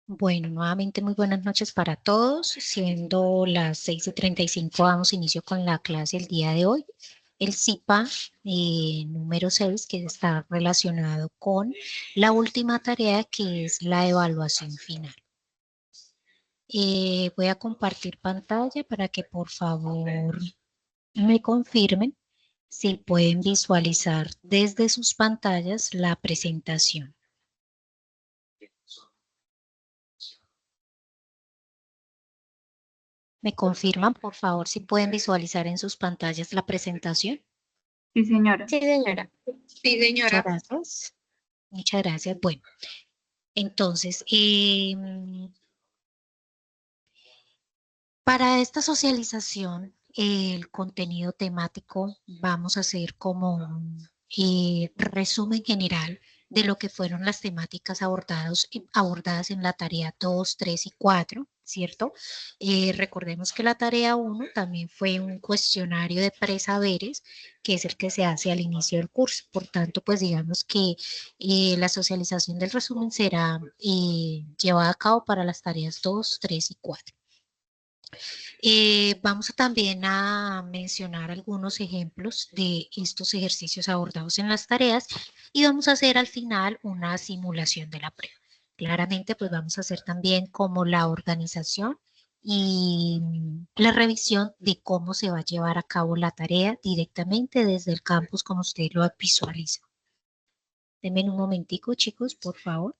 Bueno, nuevamente muy buenas noches para todos. Siendo las 6:35, damos inicio con la clase el día de hoy. El CIPA número 6, que está relacionado con la última tarea, que es la evaluación final. Voy a compartir pantalla para que por favor me confirmen si pueden visualizar desde sus pantallas la presentación. ¿Me confirman, por favor, si pueden visualizar en sus pantallas la presentación? Sí, señora. Sí, señora. Sí, Muchas señora. gracias. Muchas gracias. Bueno, entonces, para esta socialización, el contenido temático, vamos a hacer como un resumen general de lo que fueron las temáticas abordadas en la tarea 2, 3 y 4, ¿cierto? Recordemos que la tarea 1 también fue un cuestionario de presaberes, que es el que se hace al inicio del curso. Por tanto, pues digamos que la socialización del resumen será llevada a cabo para las tareas 2, 3 y 4. Vamos también a mencionar algunos ejemplos de estos ejercicios abordados en las tareas y vamos a hacer al final una simulación de la prueba. Claramente, pues vamos a hacer también como la organización y la revisión de cómo se va a llevar a cabo la tarea directamente desde el campus como usted lo visualiza. Denme un momentico, chicos, por favor.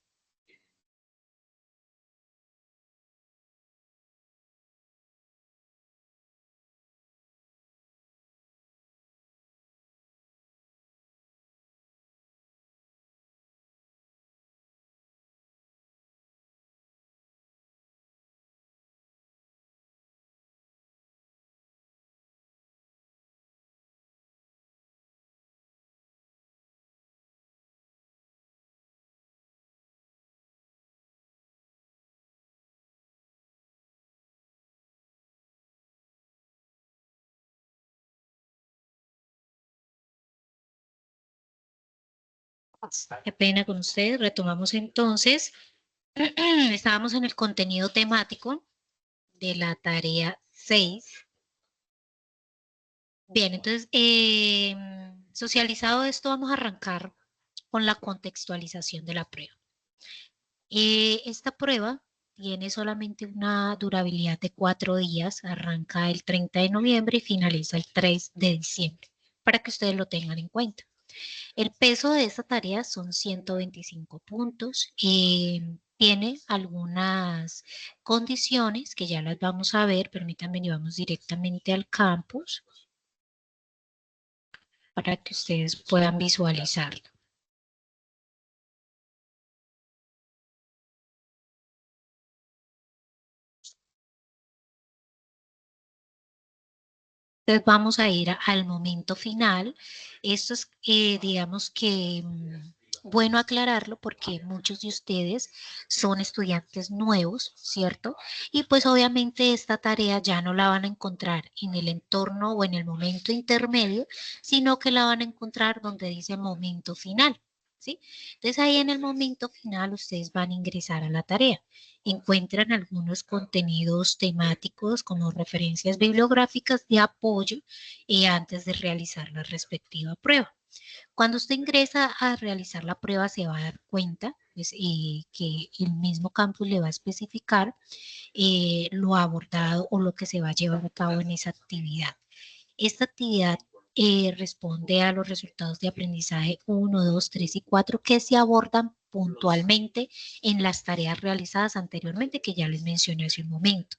Qué pena con ustedes. Retomamos entonces. Estábamos en el contenido temático de la tarea 6. Bien, entonces, socializado esto, vamos a arrancar con la contextualización de la prueba. Esta prueba tiene solamente una durabilidad de 4 días, arranca el 30 de noviembre y finaliza el 3 de diciembre, para que ustedes lo tengan en cuenta. El peso de esta tarea son 125 puntos. Tiene algunas condiciones que ya las vamos a ver. Permítanme, llevamos directamente al campus para que ustedes puedan visualizarlo. Entonces vamos a ir al momento final. Esto es, digamos que, bueno aclararlo porque muchos de ustedes son estudiantes nuevos, ¿cierto? Y pues obviamente esta tarea ya no la van a encontrar en el entorno o en el momento intermedio, sino que la van a encontrar donde dice momento final, ¿sí? Entonces ahí en el momento final ustedes van a ingresar a la tarea. Encuentran algunos contenidos temáticos como referencias bibliográficas de apoyo antes de realizar la respectiva prueba. Cuando usted ingresa a realizar la prueba se va a dar cuenta pues, que el mismo campus le va a especificar lo abordado o lo que se va a llevar a cabo en esa actividad. Esta actividad responde a los resultados de aprendizaje 1, 2, 3 y 4 que se abordan puntualmente en las tareas realizadas anteriormente que ya les mencioné hace un momento.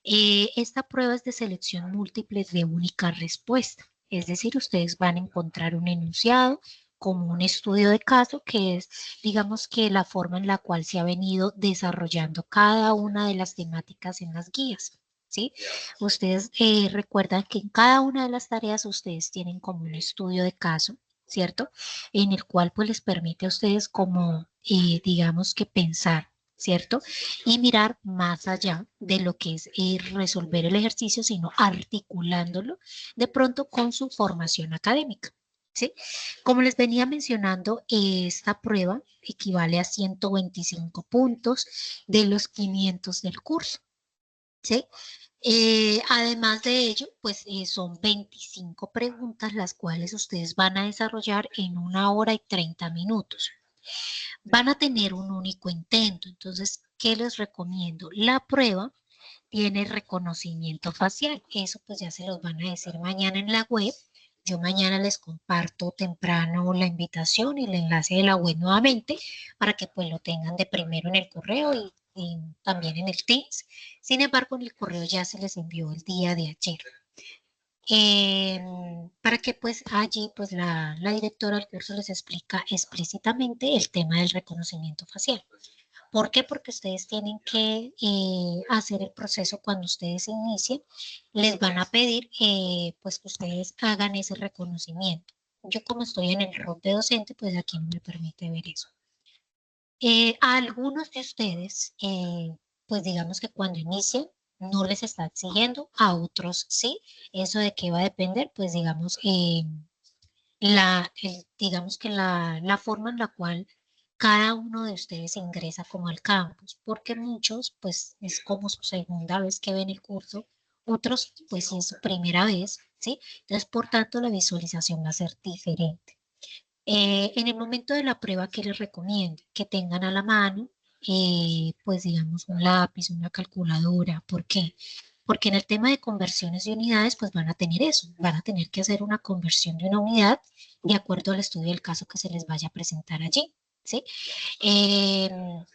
Esta prueba es de selección múltiple de única respuesta, es decir, ustedes van a encontrar un enunciado como un estudio de caso que es, digamos que la forma en la cual se ha venido desarrollando cada una de las temáticas en las guías. ¿Sí? Ustedes recuerdan que en cada una de las tareas ustedes tienen como un estudio de caso, ¿cierto? En el cual pues les permite a ustedes como, digamos que pensar, ¿cierto? Y mirar más allá de lo que es resolver el ejercicio, sino articulándolo de pronto con su formación académica. ¿sí? Como les venía mencionando, esta prueba equivale a 125 puntos de los 500 del curso, ¿sí? Además de ello, pues son 25 preguntas las cuales ustedes van a desarrollar en 1 hora y 30 minutos. Van a tener un único intento, entonces, ¿qué les recomiendo? La prueba tiene reconocimiento facial. Eso pues ya se los van a decir mañana en la web. Yo mañana les comparto temprano la invitación y el enlace de la web nuevamente para que pues lo tengan de primero en el correo y también en el Teams. Sin embargo, en el correo ya se les envió el día de ayer. Para que pues allí pues la directora del curso les explica explícitamente el tema del reconocimiento facial. ¿Por qué? Porque ustedes tienen que hacer el proceso cuando ustedes inicien. Les van a pedir pues que ustedes hagan ese reconocimiento. Yo como estoy en el rol de docente, pues aquí no me permite ver eso. A algunos de ustedes, pues digamos que cuando inician, no les está exigiendo, a otros sí. ¿Eso de qué va a depender? Pues digamos, digamos que la forma en la cual cada uno de ustedes ingresa como al campus, porque muchos pues es como su segunda vez que ven el curso, otros pues sí es su primera vez, ¿sí? Entonces, por tanto, la visualización va a ser diferente. En el momento de la prueba, ¿qué les recomiendo? Que tengan a la mano, pues digamos, un lápiz, una calculadora. ¿Por qué? Porque en el tema de conversiones de unidades, pues van a tener eso, van a tener que hacer una conversión de una unidad de acuerdo al estudio del caso que se les vaya a presentar allí, ¿sí? Em,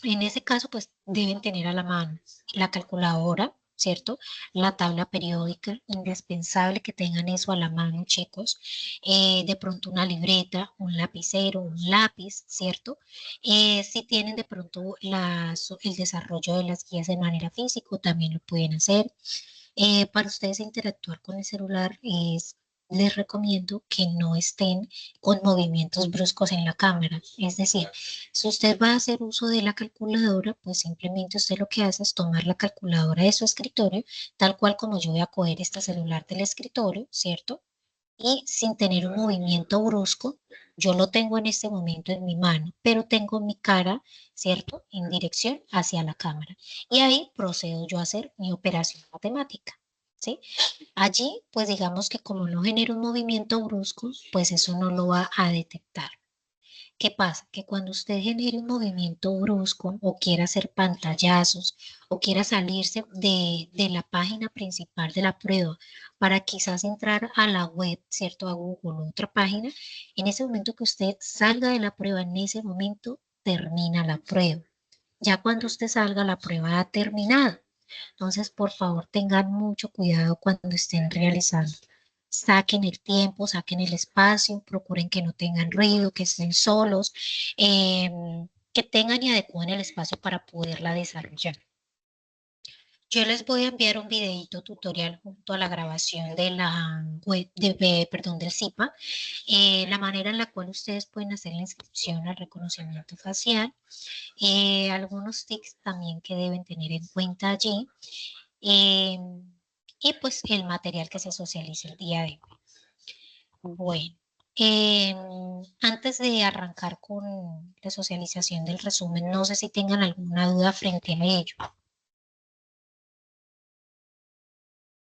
en ese caso, pues deben tener a la mano la calculadora, ¿cierto? La tabla periódica, indispensable que tengan eso a la mano, chicos. De pronto una libreta, un lapicero, un lápiz, ¿cierto? Si tienen de pronto el desarrollo de las guías de manera física, también lo pueden hacer. Para ustedes interactuar con el celular les recomiendo que no estén con movimientos bruscos en la cámara. Es decir, si usted va a hacer uso de la calculadora, pues simplemente usted lo que hace es tomar la calculadora de su escritorio, tal cual como yo voy a coger este celular del escritorio, ¿cierto? Y sin tener un movimiento brusco, yo lo tengo en este momento en mi mano, pero tengo mi cara, ¿cierto?, en dirección hacia la cámara. Y ahí procedo yo a hacer mi operación matemática, ¿sí? Allí, pues digamos que como no genera un movimiento brusco, pues eso no lo va a detectar. ¿Qué pasa? Que cuando usted genere un movimiento brusco o quiera hacer pantallazos o quiera salirse de la página principal de la prueba para quizás entrar a la web, ¿cierto? A Google o otra página, en ese momento que usted salga de la prueba, en ese momento termina la prueba. Ya cuando usted salga, la prueba ha terminado. Entonces, por favor, tengan mucho cuidado cuando estén realizando. Saquen el tiempo, saquen el espacio, procuren que no tengan ruido, que estén solos, que tengan y adecúen el espacio para poderla desarrollar. Yo les voy a enviar un videito tutorial junto a la grabación de la web, perdón, del CIPA, la manera en la cual ustedes pueden hacer la inscripción al reconocimiento facial, algunos tips también que deben tener en cuenta allí, eh, y pues el material que se socializa el día de hoy. Bueno, eh, antes de arrancar con la socialización del resumen, no sé si tengan alguna duda frente a ello.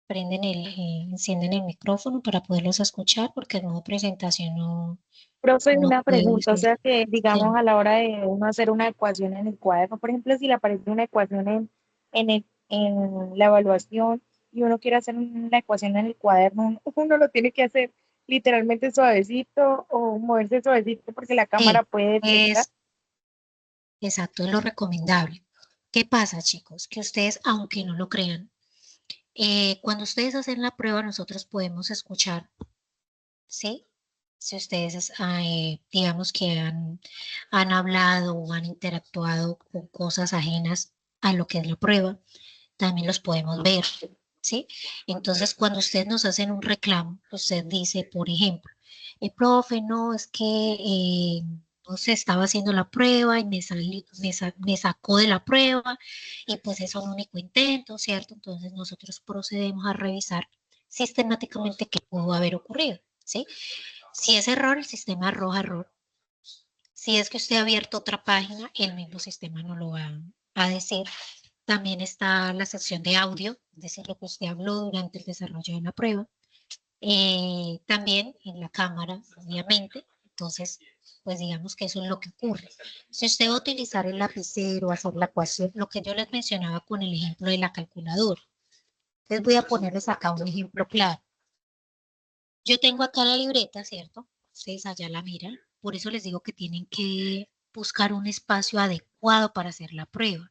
Encienden el micrófono para poderlos escuchar porque el modo presentación Profe, no una puedo pregunta, o hacer. sea que digamos Sí. a la hora de uno hacer una ecuación en el cuaderno, por ejemplo, si le aparece una ecuación en la evaluación y uno quiere hacer una ecuación en el cuaderno, uno lo tiene que hacer literalmente suavecito o moverse suavecito porque la cámara Sí, puede detectar. es exacto, es lo recomendable. ¿Qué pasa, chicos? Que ustedes, aunque no lo crean, cuando ustedes hacen la prueba, nosotros podemos escuchar, ¿sí? Si ustedes, digamos que han hablado o han interactuado con cosas ajenas a lo que es la prueba, también los podemos ver, ¿sí? Entonces, cuando ustedes nos hacen un reclamo, usted dice, por ejemplo, profe, no, es que no sé, estaba haciendo la prueba y me sacó de la prueba y pues es un único intento, ¿cierto? Entonces nosotros procedemos a revisar sistemáticamente qué pudo haber ocurrido, ¿sí? Si es error, el sistema arroja error. Si es que usted ha abierto otra página, el mismo sistema no lo va a decir. También está la sección de audio, es decir, lo que usted habló durante el desarrollo de la prueba. También en la cámara, obviamente. Entonces, pues digamos que eso es lo que ocurre. Si usted va a utilizar el lapicero, hacer la ecuación, lo que yo les mencionaba con el ejemplo de la calculadora. Les voy a ponerles acá un ejemplo claro. Yo tengo acá la libreta, ¿cierto? Ustedes allá la miran. Por eso les digo que tienen que buscar un espacio adecuado para hacer la prueba.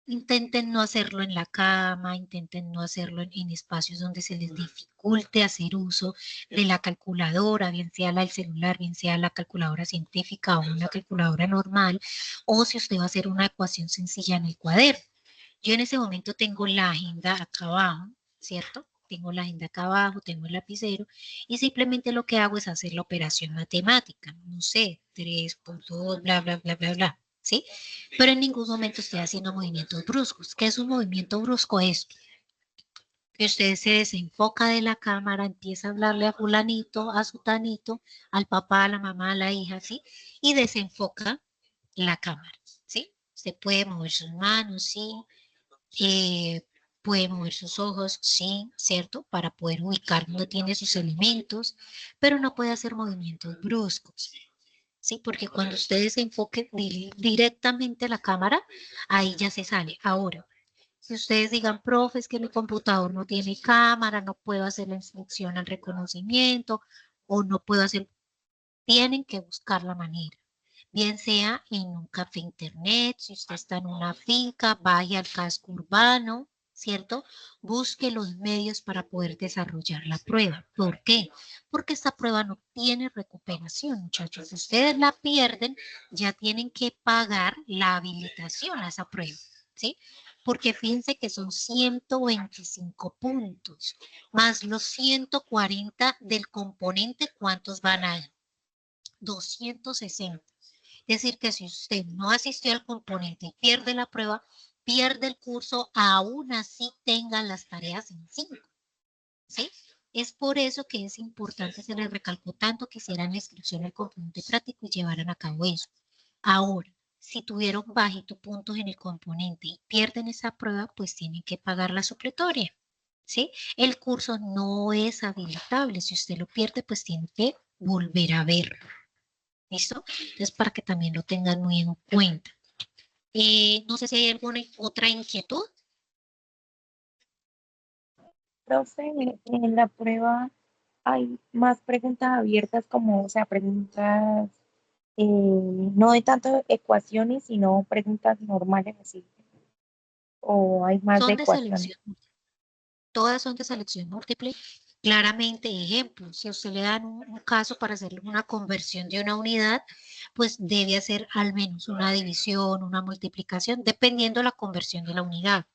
Intenten no hacerlo en la cama, intenten no hacerlo en espacios donde se les dificulte hacer uso de la calculadora, bien sea la del celular, bien sea la calculadora científica o una calculadora normal, o si usted va a hacer una ecuación sencilla en el cuaderno. Yo en ese momento tengo la agenda acá abajo, ¿cierto? Tengo la agenda acá abajo, tengo el lapicero y simplemente lo que hago es hacer la operación matemática. No sé, 3 por 2, bla, bla, bla, bla, bla, ¿sí? Pero en ningún momento estoy haciendo movimientos bruscos. ¿Qué es un movimiento brusco? Esto, que usted se desenfoca de la cámara, empieza a hablarle a fulanito, a sutanito, al papá, a la mamá, a la hija, ¿sí? Y desenfoca la cámara, ¿sí? Usted puede mover sus manos, sí, puede mover sus ojos, sí, ¿cierto? Para poder ubicar dónde tiene sus elementos, pero no puede hacer movimientos bruscos, ¿sí? Porque cuando usted desenfoque directamente la cámara, ahí ya se sale. Ahora, si ustedes digan, profe, es que mi computador no tiene cámara, no puedo hacer la instrucción al reconocimiento o no puedo hacer, tienen que buscar la manera. Bien sea en un café internet, si usted está en una finca, vaya al casco urbano, ¿cierto? Busque los medios para poder desarrollar la prueba. ¿Por qué? Porque esta prueba no tiene recuperación, muchachos. Si ustedes la pierden, ya tienen que pagar la habilitación a esa prueba, ¿sí? Porque fíjense que son 125 puntos, más los 140 del componente, ¿cuántos van a ir? 260. Es decir, que si usted no asistió al componente y pierde la prueba, pierde el curso, aún así tenga las tareas en 5, ¿sí? Es por eso que es importante, se les recalcó tanto que hicieran la inscripción al componente práctico y llevaran a cabo eso. Ahora, si tuvieron bajitos puntos en el componente y pierden esa prueba, pues tienen que pagar la supletoria, ¿sí? El curso no es habilitable. Si usted lo pierde, pues tiene que volver a verlo. ¿Listo? Entonces, para que también lo tengan muy en cuenta. No sé si hay alguna otra inquietud. Profe, en la prueba hay más preguntas abiertas como, o sea, preguntas no de tanto ecuaciones, sino preguntas normales así, o hay más de Son de ecuaciones. selección, todas son de selección múltiple. Claramente, ejemplo, si a usted le dan un caso para hacerle una conversión de una unidad, pues debe hacer al menos una división, una multiplicación, dependiendo de la conversión de la unidad.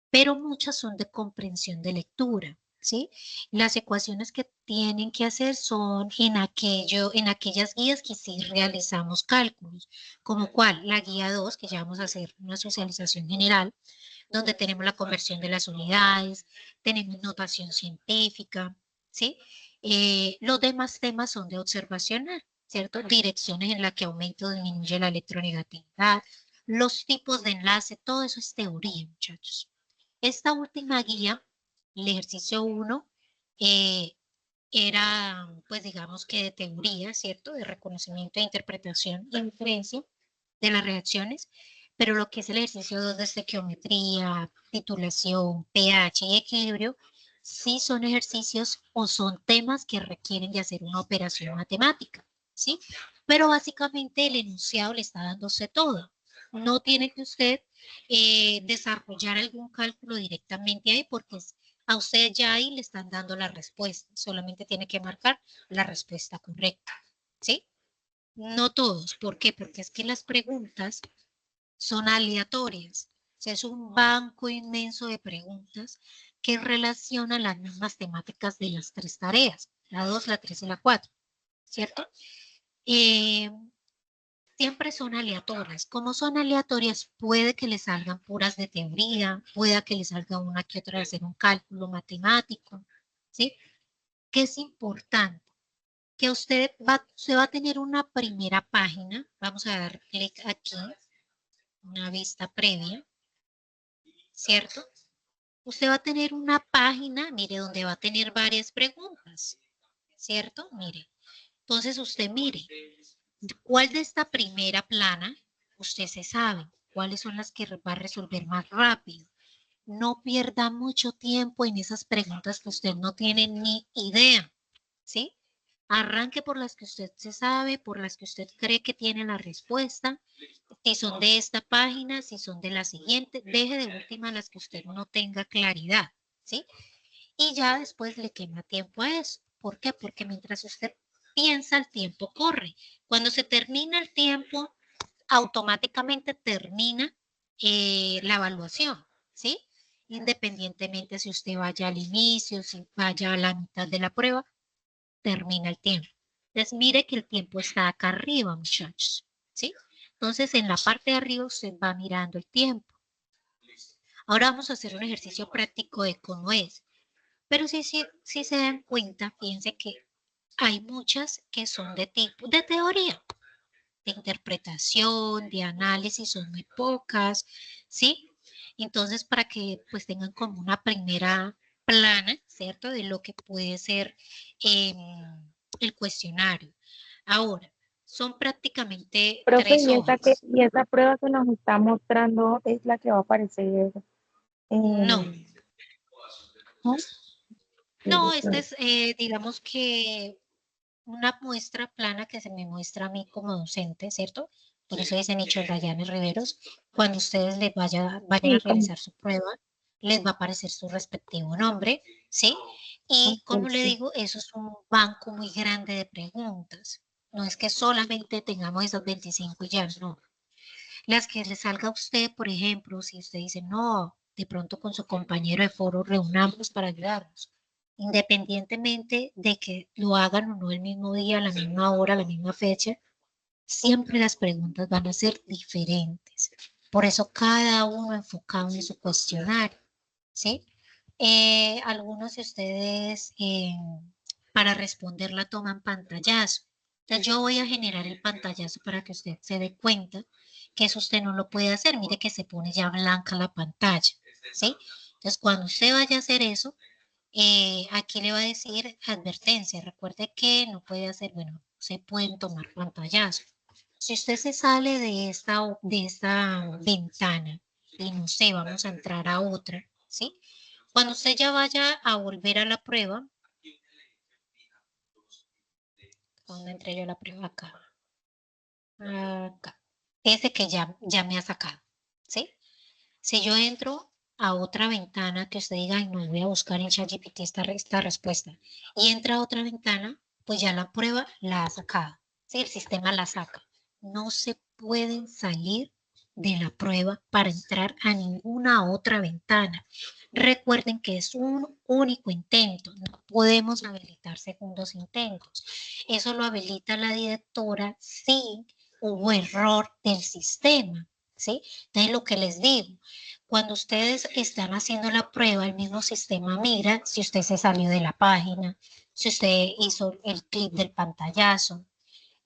Pero muchas son de comprensión de lectura, ¿sí? Las ecuaciones que tienen que hacer son en aquellas guías que sí realizamos cálculos, como cuál, la guía 2 que ya vamos a hacer una socialización general, donde tenemos la conversión de las unidades, tenemos notación científica, ¿sí? Los demás temas son de observacional, ¿cierto? Direcciones en las que aumenta o disminuye la electronegatividad, los tipos de enlace, todo eso es teoría, muchachos. Esta última guía, el ejercicio 1, eh, era, pues digamos que de teoría, ¿cierto? De reconocimiento e interpretación y inferencia de las reacciones, pero lo que es el ejercicio 2 de estequiometría, titulación, pH y equilibrio, sí son ejercicios o son temas que requieren de hacer una operación matemática, ¿sí? Pero básicamente el enunciado le está dándose todo. No tiene que usted desarrollar algún cálculo directamente ahí porque a usted ya ahí le están dando la respuesta. Solamente tiene que marcar la respuesta correcta, ¿sí? No todos. ¿Por qué? Porque es que las preguntas son aleatorias. O sea, es un banco inmenso de preguntas que relacionan las mismas temáticas de las tres tareas, la 2, la 3 y la 4, ¿cierto? Eh, Siempre son aleatorias. Como son aleatorias, puede que le salgan puras de teoría, pueda que le salga una que otra de hacer un cálculo matemático, ¿sí? ¿Qué es importante? que usted va a tener una primera página. Vamos a dar clic aquí, una vista previa, ¿cierto? Usted va a tener una página, mire, donde va a tener varias preguntas, ¿cierto? Mire, entonces usted mire, ¿cuál de esta primera plana usted se sabe? ¿Cuáles son las que va a resolver más rápido? No pierda mucho tiempo en esas preguntas que usted no tiene ni idea, ¿sí? Arranque por las que usted se sabe, por las que usted cree que tiene la respuesta. Si son de esta página, si son de la siguiente, deje de última las que usted no tenga claridad, ¿sí? Y ya después le quema tiempo a eso. ¿Por qué? Porque mientras usted piensa, el tiempo corre. Cuando se termina el tiempo, automáticamente termina la evaluación, ¿sí? Independientemente si usted vaya al inicio, si vaya a la mitad de la prueba, termina el tiempo. Entonces, mire que el tiempo está acá arriba, muchachos, ¿sí? Entonces, en la parte de arriba usted va mirando el tiempo. Ahora vamos a hacer un ejercicio práctico de cómo es. Pero si se dan cuenta, fíjense que hay muchas que son de tipo de teoría, de interpretación, de análisis, son muy pocas, ¿sí? Entonces, para que pues tengan como una primera plana, ¿cierto? De lo que puede ser eh, el cuestionario. Ahora, son prácticamente Profe, 3 hojas. y esa prueba que nos está mostrando es la que va a aparecer No, en... ¿no? no, este es, digamos que una muestra plana que se me muestra a mí como docente, ¿cierto? Por eso dice Nicho Rayanes Riveros, cuando ustedes vayan a Sí, como... realizar su prueba, les va a aparecer su respectivo nombre, ¿sí? Y como ok, le sí. digo, eso es un banco muy grande de preguntas. No es que solamente tengamos esas 25 y ya, no. Las que le salga a usted, por ejemplo, si usted dice, no, de pronto con su compañero de foro reunamos para ayudarnos. Independientemente de que lo hagan o no el mismo día, a la misma hora, a la misma fecha, siempre las preguntas van a ser diferentes. Por eso cada uno enfocado en su cuestionario, ¿sí? Algunos de ustedes para responderla toman pantallazo. Entonces yo voy a generar el pantallazo para que usted se dé cuenta que eso usted no lo puede hacer. Mire que se pone ya blanca la pantalla, ¿sí? Entonces cuando usted vaya a hacer eso, aquí le va a decir advertencia. Recuerde que no puede hacer, bueno, se pueden tomar pantallazo. Si usted se sale de esta ventana y no sé, vamos a entrar a otra, ¿sí? Cuando usted ya vaya a volver a la prueba, cuando entré yo a la prueba acá, acá, ese que ya me ha sacado, ¿sí? Si yo entro a otra ventana que usted diga, ay, no voy a buscar en ChatGPT esta respuesta, y entra a otra ventana, pues ya la prueba la ha sacado, ¿sí? El sistema la saca. No se pueden salir de la prueba para entrar a ninguna otra ventana. Recuerden que es un único intento, no podemos habilitar segundos intentos. Eso lo habilita la directora si hubo error del sistema, ¿sí? Entonces, lo que les digo, cuando ustedes están haciendo la prueba, el mismo sistema mira si usted se salió de la página, si usted hizo el clic del pantallazo.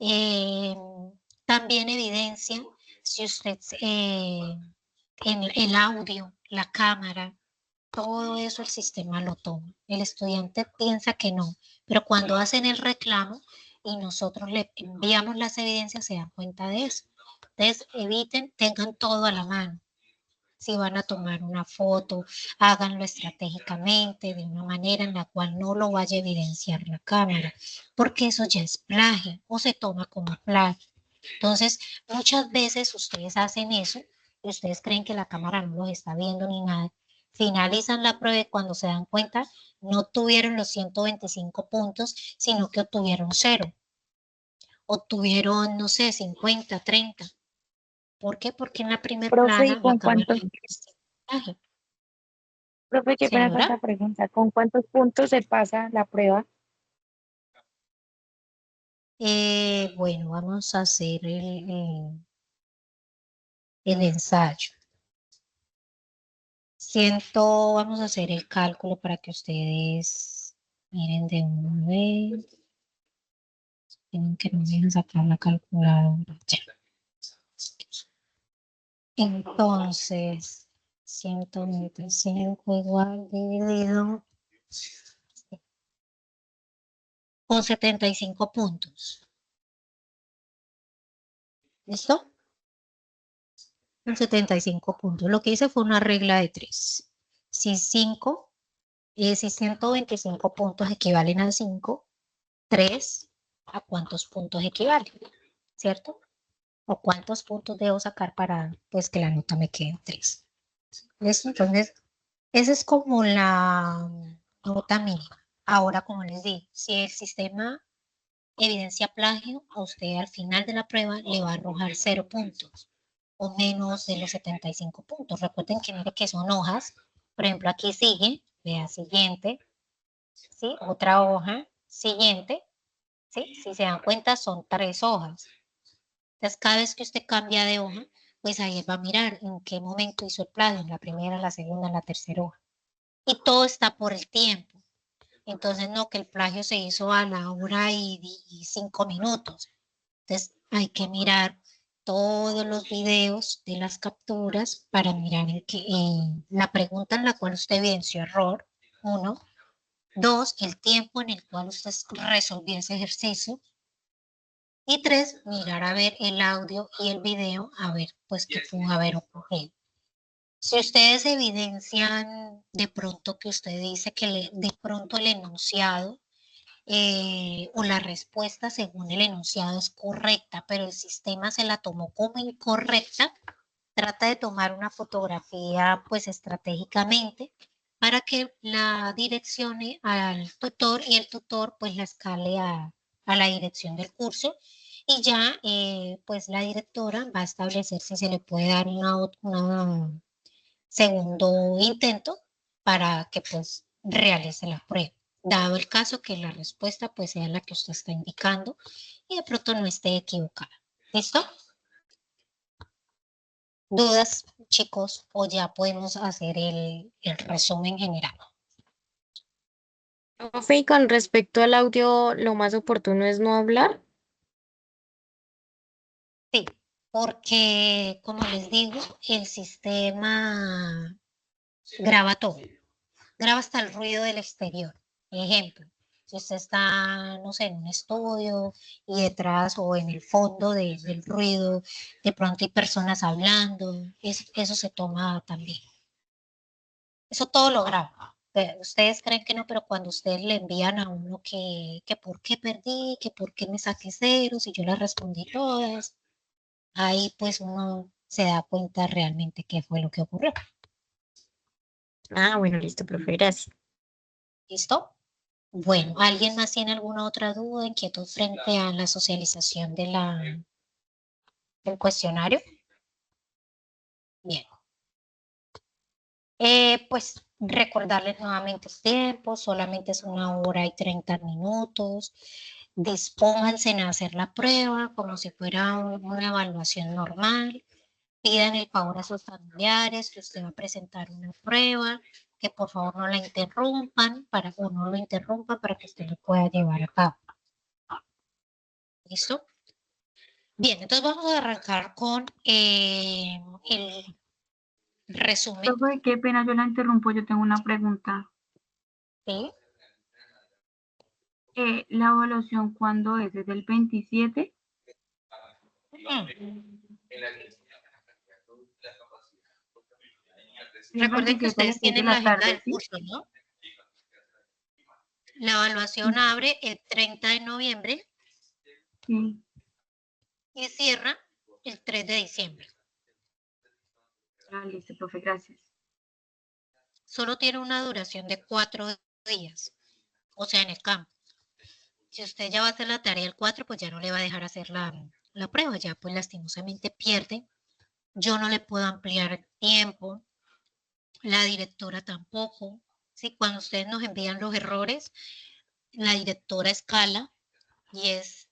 Eh, También evidencia si usted en el audio, la cámara, todo eso el sistema lo toma. El estudiante piensa que no, pero cuando hacen el reclamo y nosotros le enviamos las evidencias, se dan cuenta de eso. Entonces, eviten, tengan todo a la mano. Si van a tomar una foto, háganlo estratégicamente, de una manera en la cual no lo vaya a evidenciar la cámara, porque eso ya es plagio o se toma como plagio. Entonces, muchas veces ustedes hacen eso y ustedes creen que la cámara no los está viendo ni nada. Finalizan la prueba y cuando se dan cuenta, no tuvieron los 125 puntos, sino que obtuvieron cero. Obtuvieron, no sé, 50, 30. ¿Por qué? Porque en la primera Profe, ¿y plana la con cámara cuántos, no está viendo. profe, qué pena con Señora, esa pregunta, ¿con cuántos puntos se pasa la prueba? bueno, vamos a hacer el ensayo. Vamos a hacer el cálculo para que ustedes miren de una vez. Tienen que no me dejan sacar la calculadora. Ya. Entonces, 125 igual dividido con 75 puntos. ¿Listo? Con 75 puntos. Lo que hice fue una regla de 3. Si 125 puntos equivalen a 5, 3, ¿a cuántos puntos equivale? ¿Cierto? ¿O cuántos puntos debo sacar para pues que la nota me quede en 3? ¿Listo? Entonces, esa es como la nota mínima. Ahora, como les digo, si el sistema evidencia plagio, a usted al final de la prueba le va a arrojar 0 puntos o menos de los 75 puntos. Recuerden que mire que son hojas. Por ejemplo, aquí sigue, vea siguiente, ¿sí? Otra hoja, siguiente, ¿sí? Si se dan cuenta, son 3 hojas. Entonces, cada vez que usted cambia de hoja, pues ahí va a mirar en qué momento hizo el plagio, en la primera, la segunda, en la tercera hoja. Y todo está por el tiempo. Entonces, no, que el plagio se hizo a la hora y 5 minutos. Entonces, hay que mirar todos los videos de las capturas para mirar la pregunta en la cual usted evidenció error, 1. 2, el tiempo en el cual usted resolvió ese ejercicio. Y 3, mirar a ver el audio y el video, a ver, pues, qué pudo haber ocurrido. Si ustedes evidencian de pronto que usted dice que de pronto el enunciado o la respuesta según el enunciado es correcta, pero el sistema se la tomó como incorrecta, trata de tomar una fotografía pues estratégicamente para que la direccione al tutor y el tutor pues la escale a la dirección del curso y ya pues la directora va a establecer si se le puede dar una segundo intento para que pues realice la prueba, dado el caso que la respuesta pues sea la que usted está indicando y de pronto no esté equivocada. ¿Listo? ¿Dudas, chicos? O ya podemos hacer el resumen general. Profe, y con respecto al audio, lo más oportuno es no hablar. Sí, porque como les digo, el sistema graba todo. Graba hasta el ruido del exterior. Ejemplo, si usted está, no sé, en un estudio y detrás o en el fondo del ruido, de pronto hay personas hablando, eso se toma también. Eso todo lo graba. Ustedes creen que no, pero cuando ustedes le envían a uno que por qué perdí, que por qué me saqué ceros y yo las respondí todas, ahí pues uno se da cuenta realmente qué fue lo que ocurrió. Ah, bueno, listo, profe, gracias. ¿Listo? Bueno, ¿alguien más tiene alguna otra duda, inquietud frente a la socialización del cuestionario? Bien. Pues recordarles nuevamente el tiempo, solamente es 1 hora y 30 minutos. Dispónganse en hacer la prueba como si fuera una evaluación normal. Pidan el favor a sus familiares que usted va a presentar una prueba, que por favor no la interrumpan o no lo interrumpan para que usted lo pueda llevar a cabo. ¿Listo? Bien, entonces vamos a arrancar con el resumen. Profe, qué pena, yo la interrumpo, yo tengo una pregunta. ¿Sí? ¿La evaluación cuándo es? ¿Es del 27? El Recuerden que 27 a ustedes las 6 de tienen la la agenda tarde, del ¿sí? curso, ¿no? La evaluación abre el 30 de noviembre Sí. y cierra el 3 de diciembre. Ah, listo, profe, gracias. Solo tiene una duración de 4 días, o sea, en el campo. Si usted ya va a hacer la tarea el 4, pues ya no le va a dejar hacer la prueba, ya pues lastimosamente pierde. Yo no le puedo ampliar el tiempo, la directora tampoco. ¿Sí? Cuando ustedes nos envían los errores, la directora escala y es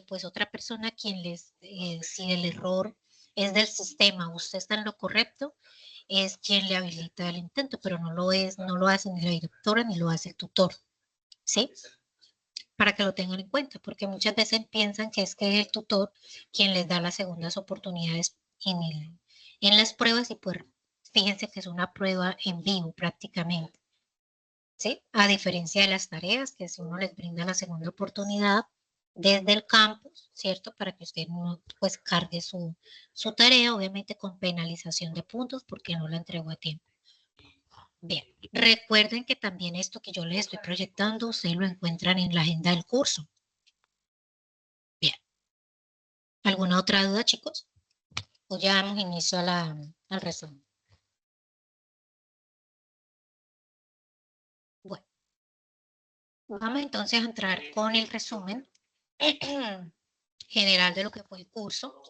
pues otra persona quien si el error es del sistema, usted está en lo correcto, es quien le habilita el intento, pero no lo hace ni la directora ni lo hace el tutor, ¿sí? para que lo tengan en cuenta, porque muchas veces piensan que es el tutor quien les da las segundas oportunidades en las pruebas y pues fíjense que es una prueba en vivo prácticamente, ¿sí? A diferencia de las tareas, que si uno les brinda la segunda oportunidad desde el campus, ¿cierto? Para que usted no pues cargue su tarea, obviamente con penalización de puntos porque no la entregó a tiempo. Bien, recuerden que también esto que yo les estoy proyectando, ustedes lo encuentran en la agenda del curso. Bien. ¿Alguna otra duda, chicos? O ya damos inicio al resumen. Bueno, vamos entonces a entrar con el resumen general de lo que fue el curso.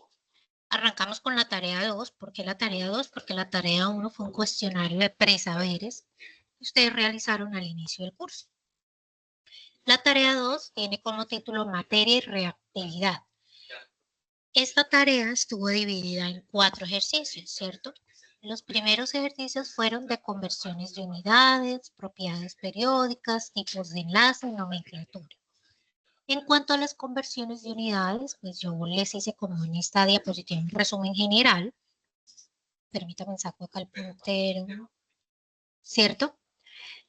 Arrancamos con la tarea 2. ¿Por qué la tarea 2? Porque la tarea 1 fue un cuestionario de presaberes que ustedes realizaron al inicio del curso. La tarea 2 tiene como título Materia y Reactividad. Esta tarea estuvo dividida en 4 ejercicios, ¿cierto? Los primeros ejercicios fueron de conversiones de unidades, propiedades periódicas, tipos de enlace y nomenclatura. En cuanto a las conversiones de unidades, pues yo les hice como en esta diapositiva un resumen general. Permítanme saco acá el puntero, ¿cierto?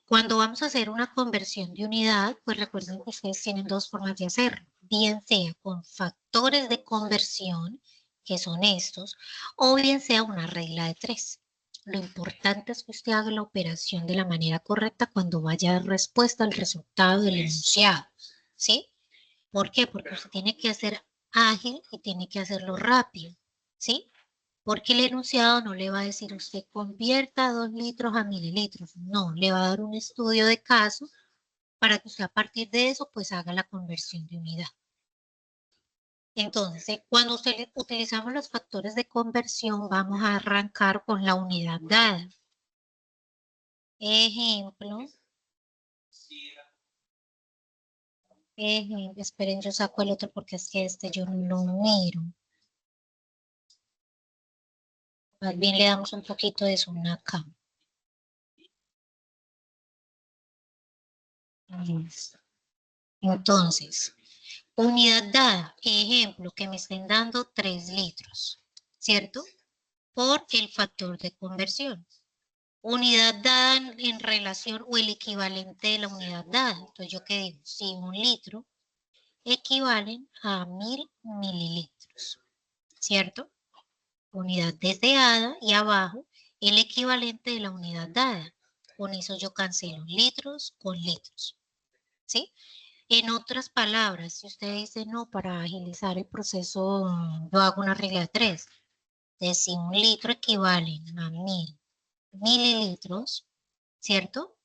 Cuando vamos a hacer una conversión de unidad, pues recuerden que ustedes tienen dos formas de hacerlo, bien sea con factores de conversión, que son estos, o bien sea una regla de 3. Lo importante es que usted haga la operación de la manera correcta cuando vaya a dar respuesta al resultado del enunciado, ¿sí? ¿Por qué? Porque usted tiene que hacer ágil y tiene que hacerlo rápido, ¿sí? Porque el enunciado no le va a decir usted convierta 2 litros a mililitros. No, le va a dar un estudio de caso para que usted a partir de eso pues haga la conversión de unidad. Entonces, cuando utilizamos los factores de conversión, vamos a arrancar con la unidad dada. Ejemplo. Esperen, yo saco el otro porque es que este yo no lo miro. Más bien le damos un poquito de zoom acá. Entonces, unidad dada, ejemplo, que me estén dando 3 litros, ¿cierto? Por el factor de conversión. Unidad dada en relación o el equivalente de la unidad dada. Entonces, ¿yo qué digo? Si 1 litro equivalen a 1000 mililitros, ¿cierto? Unidad deseada y abajo el equivalente de la unidad dada. Con eso yo cancelo litros con litros, ¿sí? En otras palabras, si usted dice no, para agilizar el proceso, yo hago una regla de 3. De si 1 litro equivale a 1000 mililitros, ¿cierto?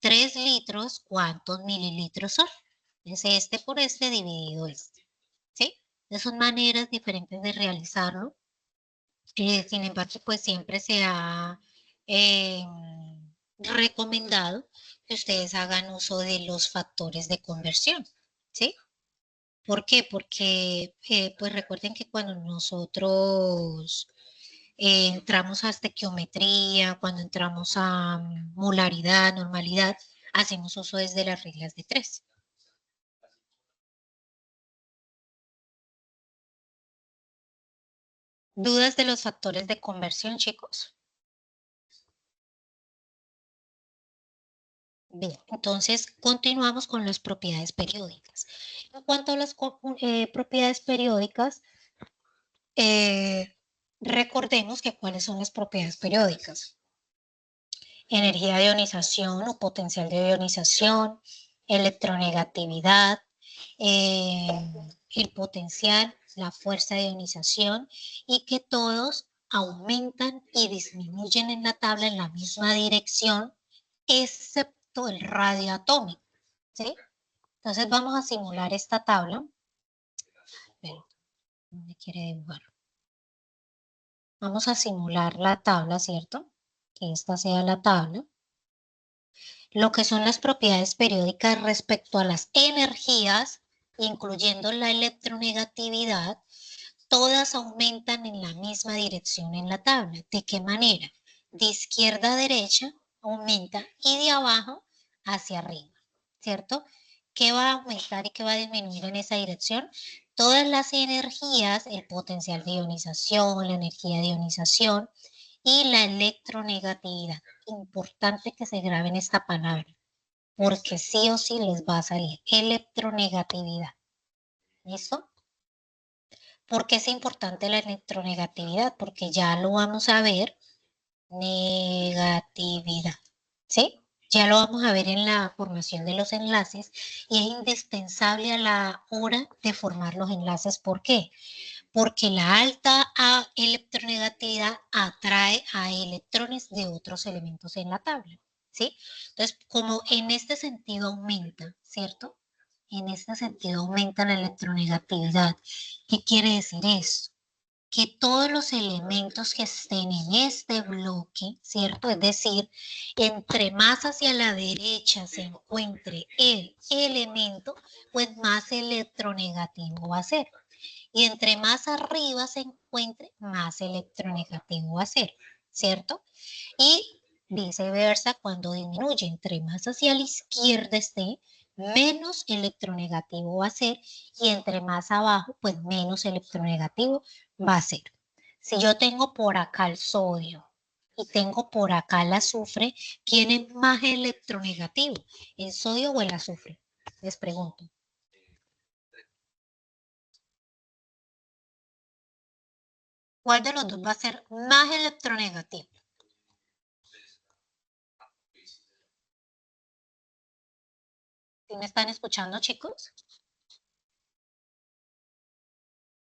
3 litros, ¿cuántos mililitros son? Es este por este dividido este, ¿sí? Son maneras diferentes de realizarlo. Sin embargo, pues siempre se ha recomendado que ustedes hagan uso de los factores de conversión, ¿sí? ¿Por qué? Porque pues recuerden que cuando nosotros entramos a estequiometría, cuando entramos a molaridad, normalidad, hacemos uso desde las reglas de 3. ¿Dudas de los factores de conversión, chicos? Bien, entonces continuamos con las propiedades periódicas. En cuanto a las propiedades periódicas, recordemos que cuáles son las propiedades periódicas. Energía de ionización o potencial de ionización, electronegatividad, el potencial, la fuerza de ionización y que todos aumentan y disminuyen en la tabla en la misma dirección, excepto el radio atómico, ¿sí? Entonces vamos a simular esta tabla. ¿Dónde quiere dibujar? Vamos a simular la tabla, ¿cierto? Que esta sea la tabla. Lo que son las propiedades periódicas respecto a las energías, incluyendo la electronegatividad, todas aumentan en la misma dirección en la tabla. ¿De qué manera? De izquierda a derecha aumenta y de abajo hacia arriba, ¿cierto? ¿qué va a aumentar y qué va a disminuir en esa dirección? Todas las energías, el potencial de ionización, la energía de ionización y la electronegatividad. Importante que se graben esta palabra, porque sí o sí les va a salir electronegatividad. ¿Listo? ¿Por qué es importante la electronegatividad? Porque ya lo vamos a ver. Negatividad, ¿sí? Ya lo vamos a ver en la formación de los enlaces y es indispensable a la hora de formar los enlaces. ¿Por qué? Porque la alta electronegatividad atrae a electrones de otros elementos en la tabla, ¿sí? Entonces, como en este sentido aumenta, ¿cierto? En este sentido aumenta la electronegatividad. ¿Qué quiere decir esto? Que todos los elementos que estén en este bloque, ¿cierto? Es decir, entre más hacia la derecha se encuentre el elemento, pues más electronegativo va a ser. Y entre más arriba se encuentre, más electronegativo va a ser, ¿cierto? Y viceversa, cuando disminuye, entre más hacia la izquierda esté, menos electronegativo va a ser, y entre más abajo, pues menos electronegativo va a ser. Si yo tengo por acá el sodio y tengo por acá el azufre, ¿quién es más electronegativo? ¿El sodio o el azufre? Les pregunto. ¿Cuál de los dos va a ser más electronegativo? ¿Sí me están escuchando, chicos?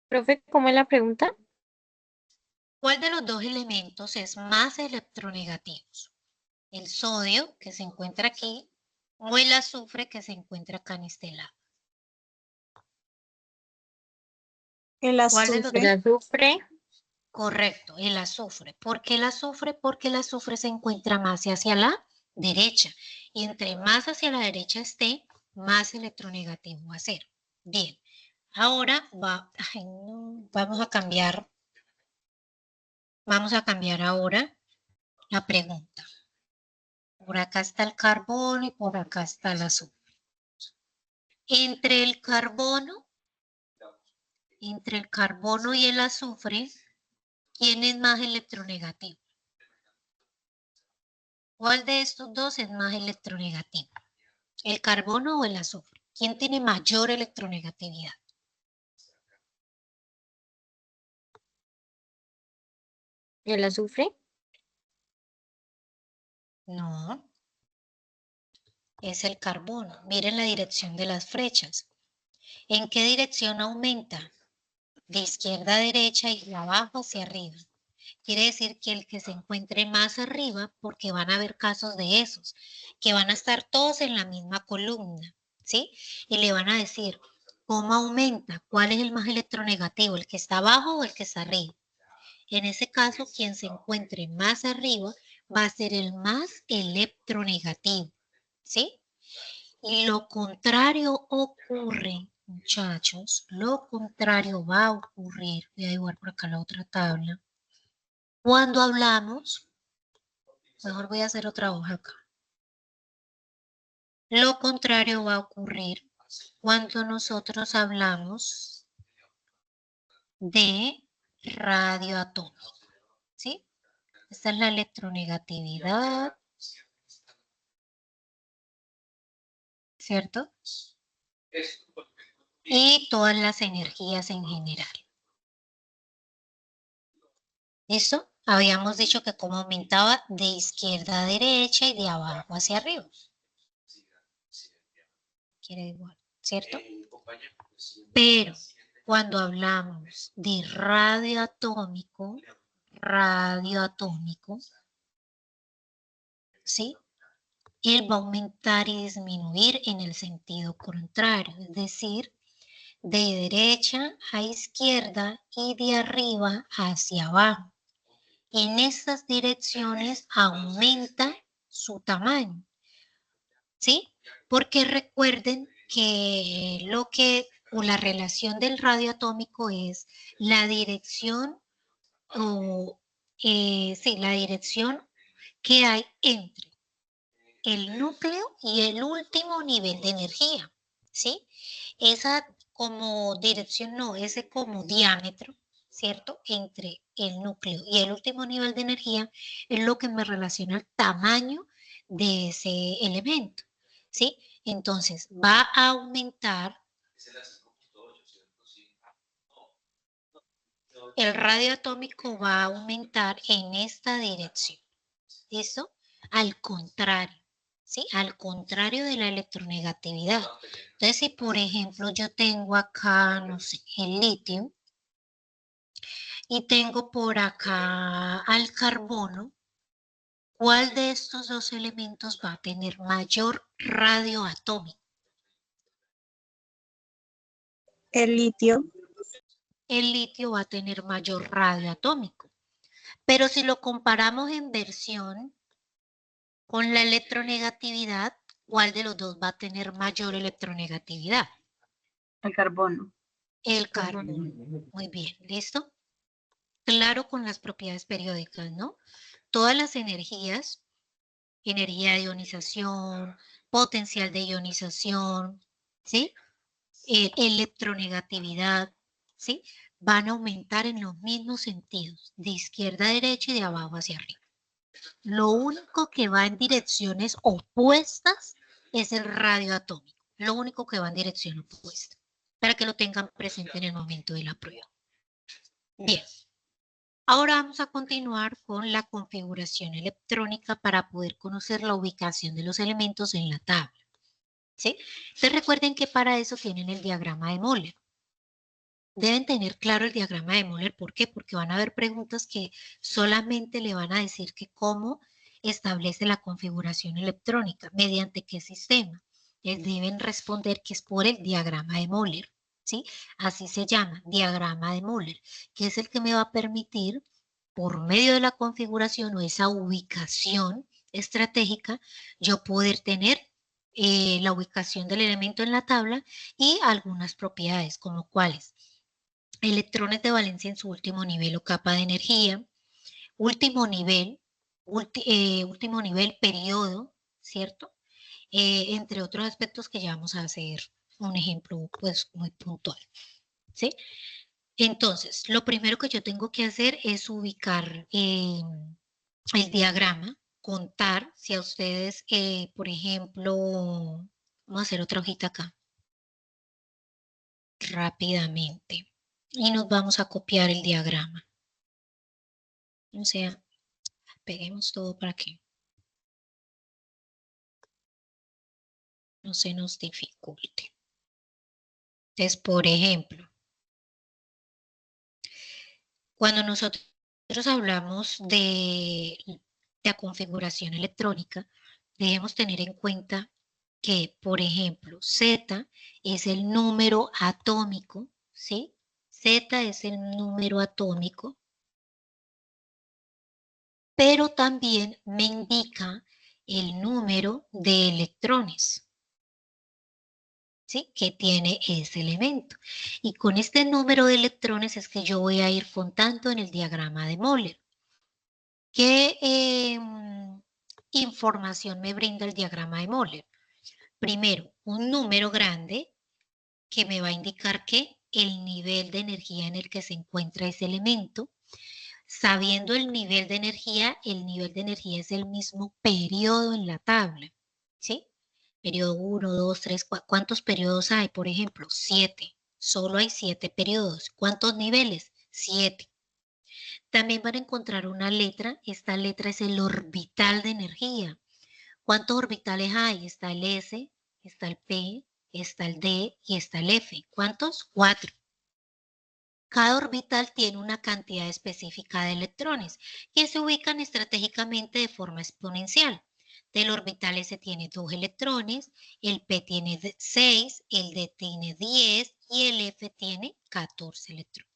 Profe, ¿cómo es la pregunta? ¿Cuál de los dos elementos es más electronegativo? ¿El sodio, que se encuentra aquí, o el azufre, que se encuentra acá en este lado? El ¿Cuál de los El azufre. dos? azufre. Correcto, el azufre. ¿Por qué el azufre? Porque el azufre se encuentra más hacia la derecha. Y entre más hacia la derecha esté, más electronegativo va a ser. Bien, ahora vamos a cambiar. Vamos a cambiar ahora la pregunta. Por acá está el carbono y por acá está el azufre. Entre el carbono y el azufre, ¿quién es más electronegativo? ¿Cuál de estos dos es más electronegativo? ¿El carbono o el azufre? ¿Quién tiene mayor electronegatividad? El azufre. No, es el carbono. Miren la dirección de las flechas. ¿En qué dirección aumenta? De izquierda a derecha y de abajo hacia arriba. Quiere decir que el que se encuentre más arriba, porque van a haber casos de esos, que van a estar todos en la misma columna, ¿sí? Y le van a decir, ¿cómo aumenta? ¿Cuál es el más electronegativo? ¿El que está abajo o el que está arriba? En ese caso, quien se encuentre más arriba va a ser el más electronegativo, ¿sí? Y lo contrario ocurre, muchachos, lo contrario va a ocurrir, voy a dibujar por acá la otra tabla, cuando hablamos, mejor voy a hacer otra hoja acá. Lo contrario va a ocurrir cuando nosotros hablamos de radioatómico, ¿sí? Esta es la electronegatividad, ¿cierto? Y todas las energías en general. ¿Listo? Habíamos dicho que como aumentaba de izquierda a derecha y de abajo hacia arriba. Quiere igual, ¿cierto? Pero cuando hablamos de radioatómico, ¿sí? Él va a aumentar y disminuir en el sentido contrario, es decir, de derecha a izquierda y de arriba hacia abajo. En estas direcciones aumenta su tamaño, ¿sí? Porque recuerden que la relación del radioatómico es la dirección la dirección que hay entre el núcleo y el último nivel de energía, ¿sí? Esa como dirección, no, ese como diámetro, ¿cierto? Entre el núcleo y el último nivel de energía es lo que me relaciona el tamaño de ese elemento, ¿sí? Entonces, va a aumentar el radio atómico, va a aumentar en esta dirección. ¿Listo? Al contrario, ¿sí? Al contrario de la electronegatividad. Entonces, si por ejemplo yo tengo acá, no sé, el litio y tengo por acá al carbono, ¿cuál de estos dos elementos va a tener mayor radio atómico? El litio. El litio va a tener mayor radio atómico. Pero si lo comparamos en versión con la electronegatividad, ¿cuál de los dos va a tener mayor electronegatividad? El carbono. El carbono. Muy bien, ¿listo? Claro con las propiedades periódicas, ¿no? Todas las energías, energía de ionización, potencial de ionización, ¿sí? Electronegatividad, ¿sí? Van a aumentar en los mismos sentidos, de izquierda a derecha y de abajo hacia arriba. Lo único que va en direcciones opuestas es el radio atómico. Lo único que va en dirección opuesta, para que lo tengan presente en el momento de la prueba. Bien. Ahora vamos a continuar con la configuración electrónica para poder conocer la ubicación de los elementos en la tabla, ¿sí? Entonces recuerden que para eso tienen el diagrama de Moller. Deben tener claro el diagrama de Moller, ¿por qué? Porque van a haber preguntas que solamente le van a decir que cómo establece la configuración electrónica, mediante qué sistema. Les deben responder que es por el diagrama de Moller, ¿sí? Así se llama, diagrama de Moller, que es el que me va a permitir, por medio de la configuración o esa ubicación estratégica, yo poder tener la ubicación del elemento en la tabla y algunas propiedades, como cuáles: electrones de valencia en su último nivel o capa de energía, último nivel, último nivel, periodo, ¿cierto? Entre otros aspectos que ya vamos a hacer un ejemplo pues muy puntual, ¿sí? Entonces, lo primero que yo tengo que hacer es ubicar el diagrama, contar si a ustedes, por ejemplo, vamos a hacer otra hojita acá rápidamente y nos vamos a copiar el diagrama. O sea, peguemos todo para que no se nos dificulte. Entonces, por ejemplo, cuando nosotros hablamos de la configuración electrónica, debemos tener en cuenta que, por ejemplo, Z es el número atómico, ¿sí? Z es el número atómico, pero también me indica el número de electrones, ¿sí? Que tiene ese elemento. Y con este número de electrones es que yo voy a ir contando en el diagrama de Moller. ¿Qué información me brinda el diagrama de Moller? Primero, un número grande que me va a indicar que el nivel de energía en el que se encuentra ese elemento. Sabiendo el nivel de energía es el mismo periodo en la tabla, ¿sí? Periodo 1, 2, 3, ¿cuántos periodos hay? Por ejemplo, 7. Solo hay 7 periodos. ¿Cuántos niveles? 7. También van a encontrar una letra. Esta letra es el orbital de energía. ¿Cuántos orbitales hay? Está el S, está el P, está el D y está el F. ¿Cuántos? 4. Cada orbital tiene una cantidad específica de electrones que se ubican estratégicamente de forma exponencial. Del orbital S tiene 2 electrones, el P tiene 6, el D tiene 10 y el F tiene 14 electrones.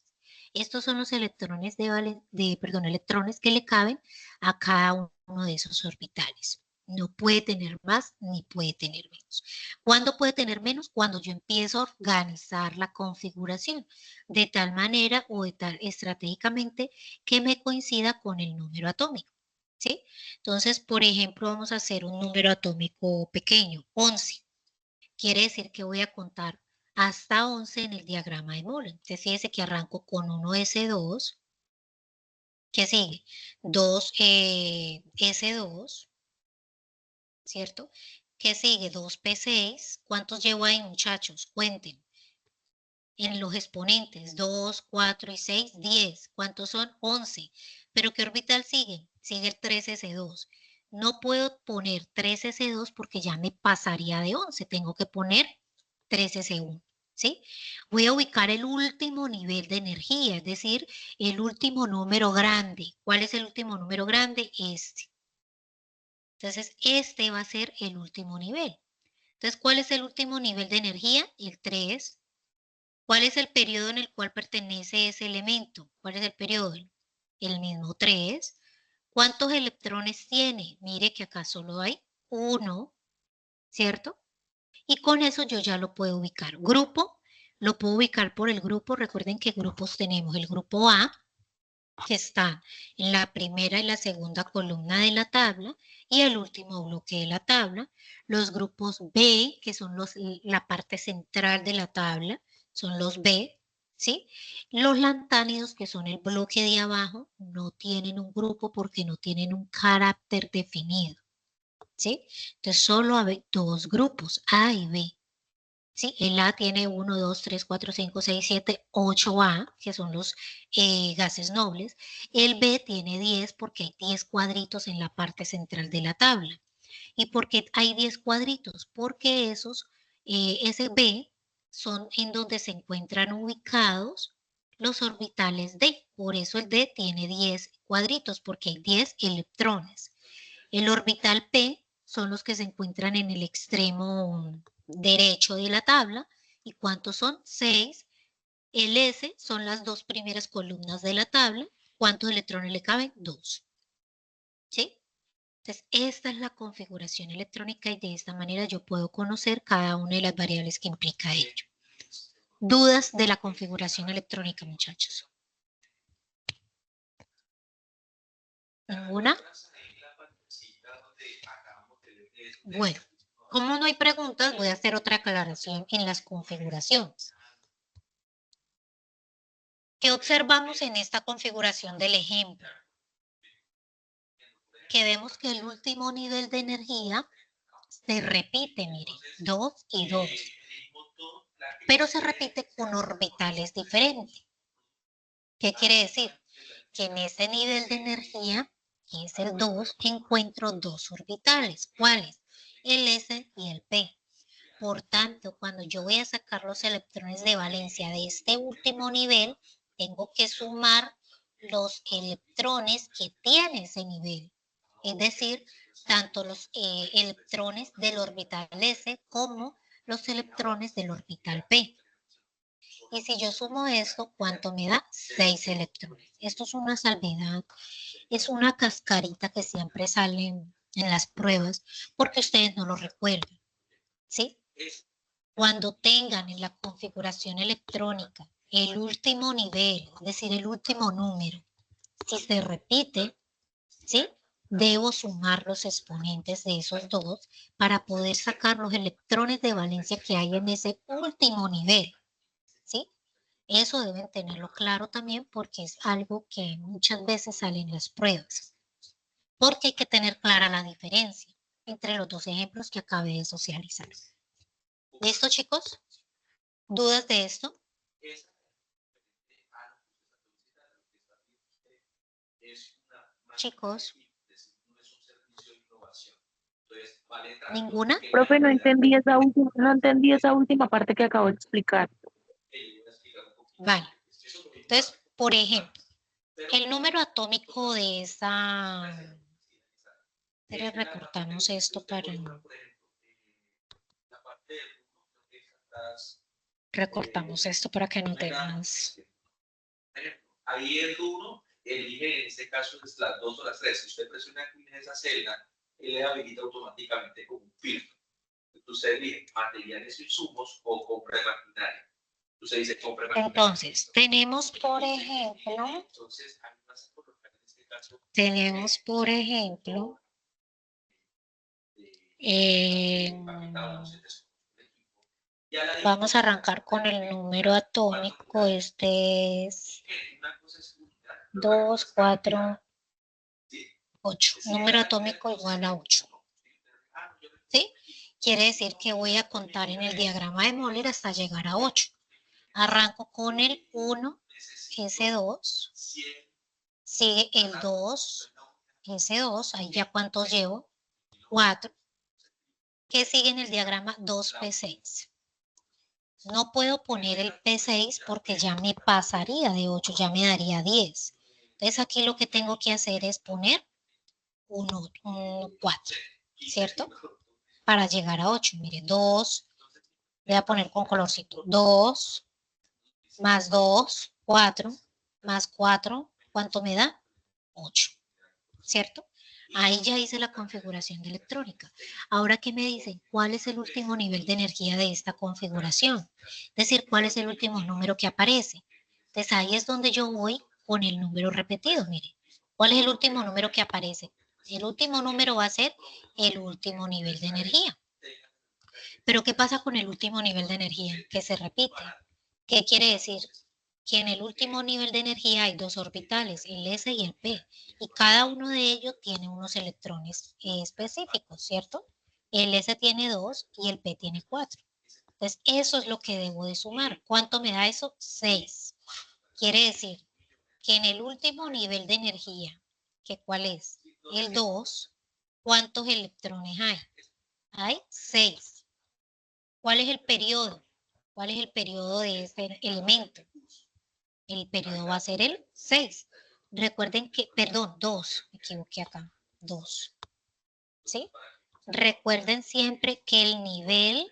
Estos son los electrones electrones que le caben a cada uno de esos orbitales. No puede tener más ni puede tener menos. ¿Cuándo puede tener menos? Cuando yo empiezo a organizar la configuración de tal manera o de tal estratégicamente que me coincida con el número atómico, ¿sí? Entonces, por ejemplo, vamos a hacer un número atómico pequeño, 11. Quiere decir que voy a contar hasta 11 en el diagrama de Moore. Entonces, fíjese que arranco con 1s2. ¿Qué sigue? 2s2, ¿cierto? ¿Qué sigue? 2p6. ¿Cuántos llevo ahí, muchachos? Cuenten. En los exponentes, 2, 4 y 6, 10. ¿Cuántos son? 11. ¿Pero qué orbital sigue? Sigue el 3s2. No puedo poner 3s2 porque ya me pasaría de 11. Tengo que poner 3s1. ¿Sí? Voy a ubicar el último nivel de energía, es decir, el último número grande. ¿Cuál es el último número grande? Este. Entonces, este va a ser el último nivel. Entonces, ¿cuál es el último nivel de energía? El 3. ¿Cuál es el periodo en el cual pertenece ese elemento? ¿Cuál es el periodo? El mismo 3. ¿Cuántos electrones tiene? Mire que acá solo hay 1, ¿cierto? Y con eso yo ya lo puedo ubicar. Grupo, lo puedo ubicar por el grupo. Recuerden que grupos tenemos el grupo A, que está en la primera y la segunda columna de la tabla, y el último bloque de la tabla. Los grupos B, que son la parte central de la tabla, son los B, ¿sí? Los lantánidos, que son el bloque de abajo, no tienen un grupo porque no tienen un carácter definido, ¿sí? Entonces solo hay dos grupos, A y B. ¿Sí? El A tiene 1, 2, 3, 4, 5, 6, 7, 8A, que son los gases nobles. El B tiene 10 porque hay 10 cuadritos en la parte central de la tabla. ¿Y por qué hay 10 cuadritos? Porque ese B son en donde se encuentran ubicados los orbitales D. Por eso el D tiene 10 cuadritos, porque hay 10 electrones. El orbital P son los que se encuentran en el extremo derecho de la tabla. ¿Y cuántos son? 6. El S son las dos primeras columnas de la tabla. ¿Cuántos electrones le caben? 2. ¿Sí? Entonces, esta es la configuración electrónica y de esta manera yo puedo conocer cada una de las variables que implica ello. ¿Dudas de la configuración electrónica, muchachos? ¿Ninguna? Bueno, como no hay preguntas, voy a hacer otra aclaración en las configuraciones. ¿Qué observamos en esta configuración del ejemplo? Que vemos que el último nivel de energía se repite, mire, 2 y 2. Pero se repite con orbitales diferentes. ¿Qué quiere decir? Que en ese nivel de energía, que es el 2, encuentro dos orbitales. ¿Cuáles? El S y el P. Por tanto, cuando yo voy a sacar los electrones de valencia de este último nivel, tengo que sumar los electrones que tiene ese nivel. Es decir, tanto los electrones del orbital S como los electrones del orbital P. Y si yo sumo esto, ¿cuánto me da? 6 electrones. Esto es una salvedad, es una cascarita que siempre sale en las pruebas porque ustedes no lo recuerdan, ¿sí? Cuando tengan en la configuración electrónica el último nivel, es decir, el último número, si se repite, ¿sí? Debo sumar los exponentes de esos dos para poder sacar los electrones de valencia que hay en ese último nivel, ¿sí? Eso deben tenerlo claro también porque es algo que muchas veces sale en las pruebas. Porque hay que tener clara la diferencia entre los dos ejemplos que acabé de socializar. ¿Listo, chicos? ¿Dudas de esto? Chicos. ¿Ninguna? Profe, no entendí esa última parte que acabo de explicar. Vale. Entonces, por ejemplo, el número atómico de esa... Pero recortamos esto para... Recortamos esto para que no dé más. Ahí el 1 elige, en este caso, las 2 o las 3. Si usted presiona en esa celda, él le habilita automáticamente como un filtro. Usted elige materiales e insumos o compra de maquinaria. Usted dice compra de maquinaria. Entonces, tenemos, por ejemplo, Ya la Vamos a arrancar con el número atómico. Este es una cosa es unidad, 2, 4, ¿sí? 8. Número atómico igual a 8. ¿Sí? Quiere decir que voy a contar en el diagrama de Moller hasta llegar a 8. Arranco con el 1, S2. Sigue el 2, S2. Ahí ya cuántos llevo. 4. ¿Qué sigue en el diagrama? 2P6. No puedo poner el P6 porque ya me pasaría de 8, ya me daría 10. Entonces aquí lo que tengo que hacer es poner un 4, ¿cierto? Para llegar a 8, mire, 2, voy a poner con colorcito, 2, más 2, 4, más 4, ¿cuánto me da? 8, ¿cierto? Ahí ya hice la configuración de electrónica. Ahora, ¿qué me dicen? ¿Cuál es el último nivel de energía de esta configuración? Es decir, ¿cuál es el último número que aparece? Entonces, ahí es donde yo voy con el número repetido, mire. ¿Cuál es el último número que aparece? El último número va a ser el último nivel de energía. Pero, ¿qué pasa con el último nivel de energía? Que se repite. ¿Qué quiere decir? Que en el último nivel de energía hay dos orbitales, el S y el P, y cada uno de ellos tiene unos electrones específicos, ¿cierto? El S tiene 2 y el P tiene 4. Entonces, eso es lo que debo de sumar. ¿Cuánto me da eso? 6. Quiere decir que en el último nivel de energía, ¿que cuál es? El 2, ¿cuántos electrones hay? Hay 6. ¿Cuál es el periodo? ¿Cuál es el periodo de este elemento? El periodo va a ser el 6. Recuerden que, perdón, 2, me equivoqué acá, 2. ¿Sí? Recuerden siempre que el nivel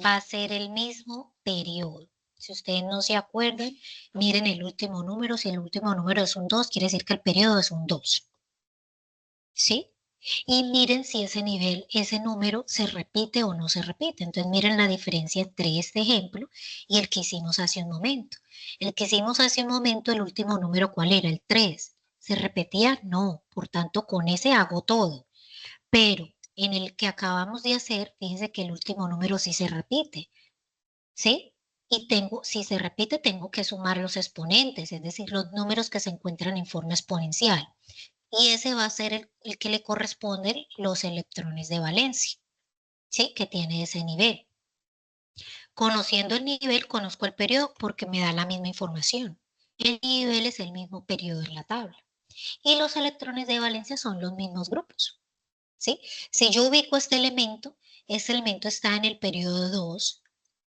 va a ser el mismo periodo. Si ustedes no se acuerdan, miren el último número. Si el último número es un 2, quiere decir que el periodo es un 2. ¿Sí? Y miren si ese nivel, ese número se repite o no se repite. Entonces miren la diferencia entre este ejemplo y el que hicimos hace un momento. El que hicimos hace un momento, el último número, ¿cuál era? El 3. ¿Se repetía? No. Por tanto, con ese hago todo. Pero en el que acabamos de hacer, fíjense que el último número sí se repite. ¿Sí? Y si se repite, tengo que sumar los exponentes, es decir, los números que se encuentran en forma exponencial. Y ese va a ser el que le corresponden los electrones de valencia, ¿sí? Que tiene ese nivel. Conociendo el nivel, conozco el periodo porque me da la misma información. El nivel es el mismo periodo en la tabla. Y los electrones de valencia son los mismos grupos, ¿sí? Si yo ubico este elemento está en el periodo 2,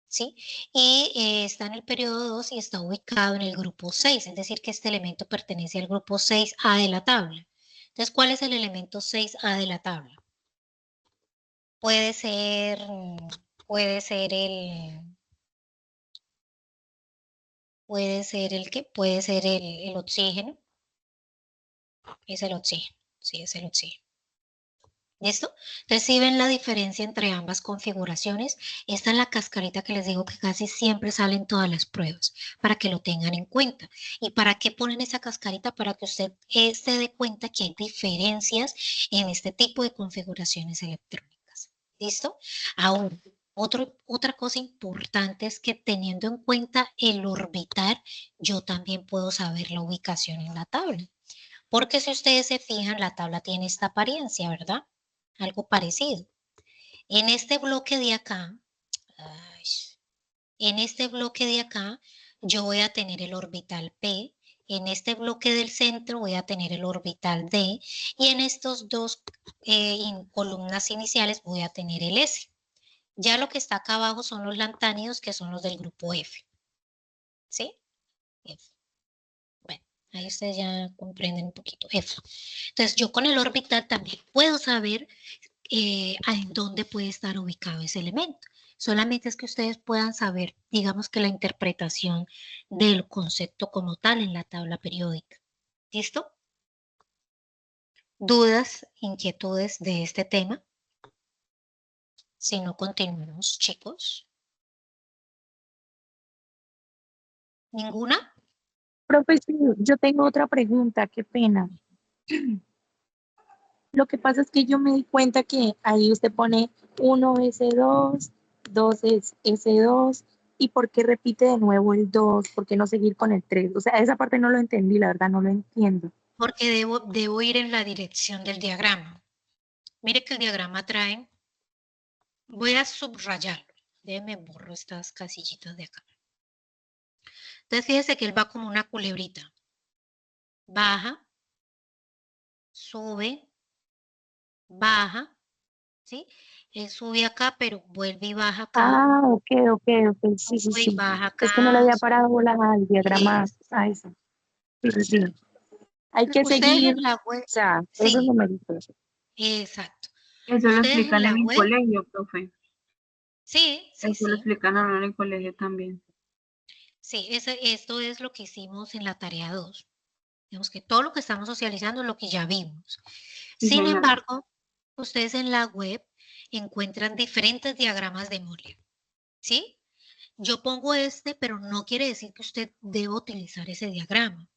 ¿sí? Y está en el periodo 2 y está ubicado en el grupo 6, es decir, que este elemento pertenece al grupo 6A de la tabla. Entonces, ¿cuál es el elemento 6A de la tabla? Puede ser, puede ser el, puede ser el ¿qué? Puede ser el oxígeno. Es el oxígeno, sí, es el oxígeno. ¿Listo? Entonces, si ven la diferencia entre ambas configuraciones, esta es la cascarita que les digo que casi siempre sale en todas las pruebas, para que lo tengan en cuenta. ¿Y para qué ponen esa cascarita? Para que usted se dé cuenta que hay diferencias en este tipo de configuraciones electrónicas. ¿Listo? Ahora, otra cosa importante es que teniendo en cuenta el orbital, yo también puedo saber la ubicación en la tabla. Porque si ustedes se fijan, la tabla tiene esta apariencia, ¿verdad? Algo parecido. En este bloque de acá, en este bloque de acá, yo voy a tener el orbital P, en este bloque del centro voy a tener el orbital D, y en estos dos columnas iniciales voy a tener el S. Ya lo que está acá abajo son los lantánidos, que son los del grupo F. ¿Sí? F. Bueno, ahí ustedes ya comprenden un poquito. F. Entonces, yo con el orbital también puedo saber en dónde puede estar ubicado ese elemento. Solamente es que ustedes puedan saber, digamos que la interpretación del concepto como tal en la tabla periódica. ¿Listo? ¿Dudas, inquietudes de este tema? Si no, continuamos, chicos. ¿Ninguna? Profesor, yo tengo otra pregunta, qué pena. Lo que pasa es que yo me di cuenta que ahí usted pone 1S2, 2 es S2, y por qué repite de nuevo el 2, por qué no seguir con el 3. O sea, esa parte no lo entendí, la verdad no lo entiendo. Porque debo ir en la dirección del diagrama. Mire que el diagrama trae, voy a subrayarlo. Déjeme borro estas casillitas de acá. Entonces fíjese que él va como una culebrita. Baja, sube, baja, ¿sí? Él sube acá, pero vuelve y baja acá, Ah, ok, sí, sí, sube y sí. baja Es que no le acá. había parado bola al diagrama, Es- a eso. Sí, sí, sí. Hay que Ustedes seguir, en la o web, sea, esos sí, numeritos. exacto. Eso lo Ustedes en explican la en el web, colegio, profe. sí, sí, Eso lo sí. explican ahora en el colegio también. Sí, esto es lo que hicimos en la tarea 2. Digamos que todo lo que estamos socializando es lo que ya vimos. Sí, Sin señora. embargo, ustedes en la web encuentran diferentes diagramas de Moller, ¿sí? Yo pongo este, pero no quiere decir que usted deba utilizar ese diagrama.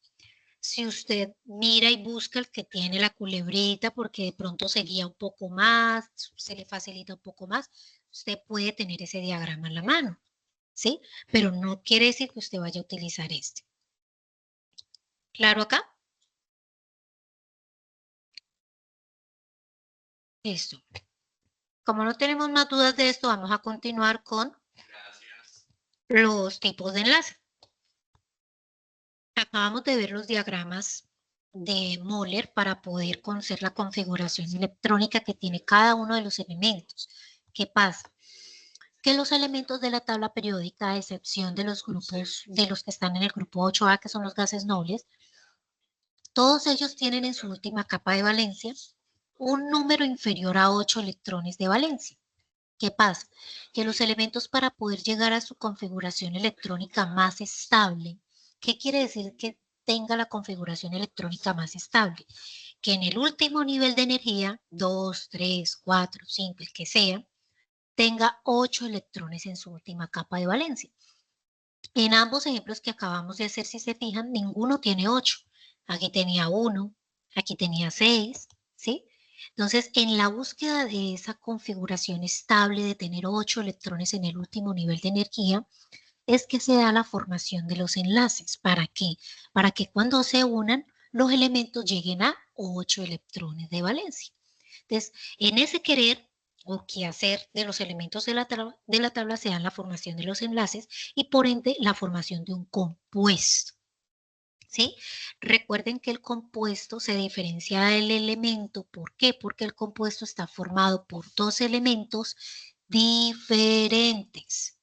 Si usted mira y busca el que tiene la culebrita porque de pronto se guía un poco más, se le facilita un poco más, usted puede tener ese diagrama en la mano, ¿sí? Pero no quiere decir que usted vaya a utilizar este. ¿Claro acá? Listo. Como no tenemos más dudas de esto, vamos a continuar con los tipos de enlace. Acabamos de ver los diagramas de Moller para poder conocer la configuración electrónica que tiene cada uno de los elementos. ¿Qué pasa? Que los elementos de la tabla periódica, a excepción de los grupos, de los que están en el grupo 8A, que son los gases nobles, todos ellos tienen en su última capa de valencia un número inferior a 8 electrones de valencia. ¿Qué pasa? Que los elementos para poder llegar a su configuración electrónica más estable, ¿qué quiere decir que tenga la configuración electrónica más estable? Que en el último nivel de energía, 2, 3, 4, 5, el que sea, tenga 8 electrones en su última capa de valencia. En ambos ejemplos que acabamos de hacer, si se fijan, ninguno tiene 8. Aquí tenía 1, aquí tenía 6, ¿sí? Entonces, en la búsqueda de esa configuración estable de tener 8 electrones en el último nivel de energía, es que se da la formación de los enlaces. ¿Para qué? Para que cuando se unan, los elementos lleguen a 8 electrones de valencia. Entonces, en ese querer o quehacer de los elementos de la tabla se dan la formación de los enlaces y por ende la formación de un compuesto. ¿Sí? Recuerden que el compuesto se diferencia del elemento. ¿Por qué? Porque el compuesto está formado por dos elementos diferentes.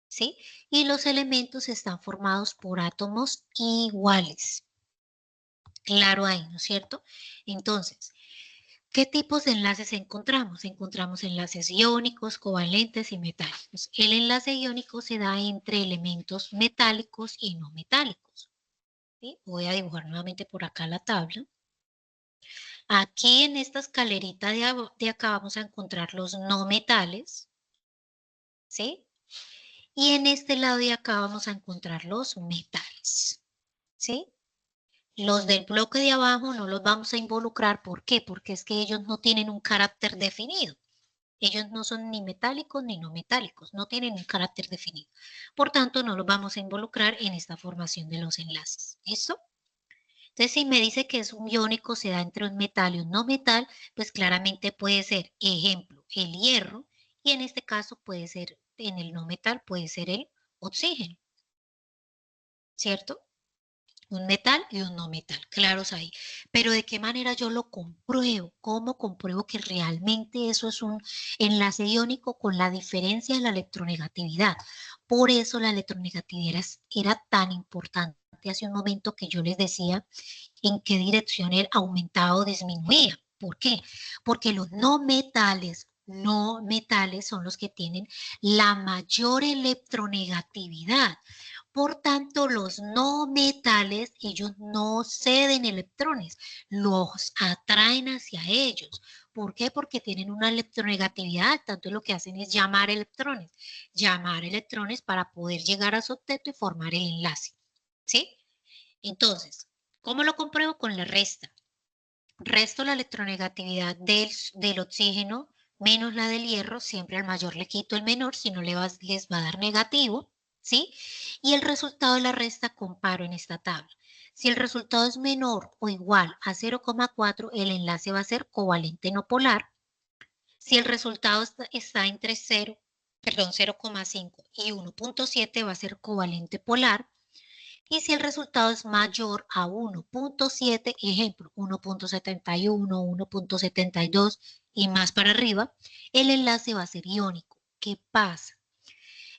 ¿Sí? Y los elementos están formados por átomos iguales. Claro ahí, ¿no es cierto? Entonces, ¿qué tipos de enlaces encontramos? Encontramos enlaces iónicos, covalentes y metálicos. El enlace iónico se da entre elementos metálicos y no metálicos. ¿Sí? Voy a dibujar nuevamente por acá la tabla. Aquí en esta escalerita de acá vamos a encontrar los no metales. ¿Sí? Y en este lado de acá vamos a encontrar los metales. ¿Sí? Los del bloque de abajo no los vamos a involucrar. ¿Por qué? Porque es que ellos no tienen un carácter definido. Ellos no son ni metálicos ni no metálicos, no tienen un carácter definido. Por tanto, no los vamos a involucrar en esta formación de los enlaces. ¿Listo? Entonces, si me dice que es un iónico, se da entre un metal y un no metal, pues claramente puede ser, ejemplo, el hierro, y en este caso puede ser, en el no metal, puede ser el oxígeno, ¿cierto? Un metal y un no metal, claros ahí. Pero ¿de qué manera yo lo compruebo? ¿Cómo compruebo que realmente eso es un enlace iónico con la diferencia de la electronegatividad? Por eso la electronegatividad era tan importante hace un momento que yo les decía en qué dirección él aumentaba o disminuía. ¿Por qué? Porque los no metales son los que tienen la mayor electronegatividad. Por tanto, los no metales, ellos no ceden electrones, los atraen hacia ellos. ¿Por qué? Porque tienen una electronegatividad, tanto lo que hacen es llamar electrones para poder llegar a su octeto y formar el enlace. ¿Sí? Entonces, ¿cómo lo compruebo? Con la resta. Resto la electronegatividad del oxígeno menos la del hierro, siempre al mayor le quito el menor, si no les va a dar negativo, ¿sí? Y el resultado de la resta comparo en esta tabla. Si el resultado es menor o igual a 0,4, el enlace va a ser covalente no polar. Si el resultado está entre 0,5 y 1,7 va a ser covalente polar. Y si el resultado es mayor a 1,7, ejemplo, 1,71, 1,72 y más para arriba, el enlace va a ser iónico. ¿Qué pasa?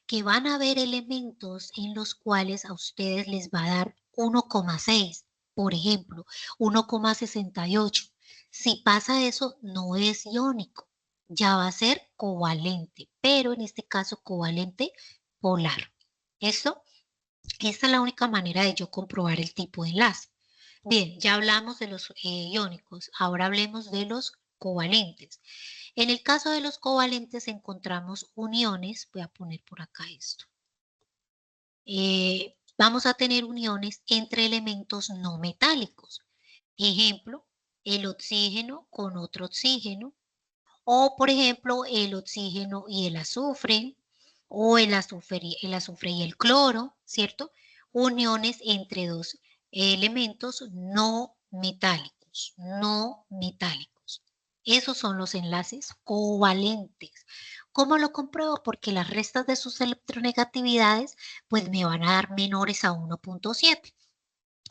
Que van a haber elementos en los cuales a ustedes les va a dar 1,6, por ejemplo, 1,68. Si pasa eso, no es iónico, ya va a ser covalente, pero en este caso covalente polar. ¿Esto? Esta es la única manera de yo comprobar el tipo de enlace. Bien, ya hablamos de los iónicos, ahora hablemos de los covalentes. En el caso de los covalentes encontramos uniones, voy a poner por acá esto. Vamos a tener uniones entre elementos no metálicos. Ejemplo, el oxígeno con otro oxígeno, o por ejemplo el oxígeno y el azufre, o el azufre y el cloro, ¿cierto? Uniones entre dos elementos no metálicos, no metálicos. Esos son los enlaces covalentes. ¿Cómo lo compruebo? Porque las restas de sus electronegatividades pues me van a dar menores a 1,7.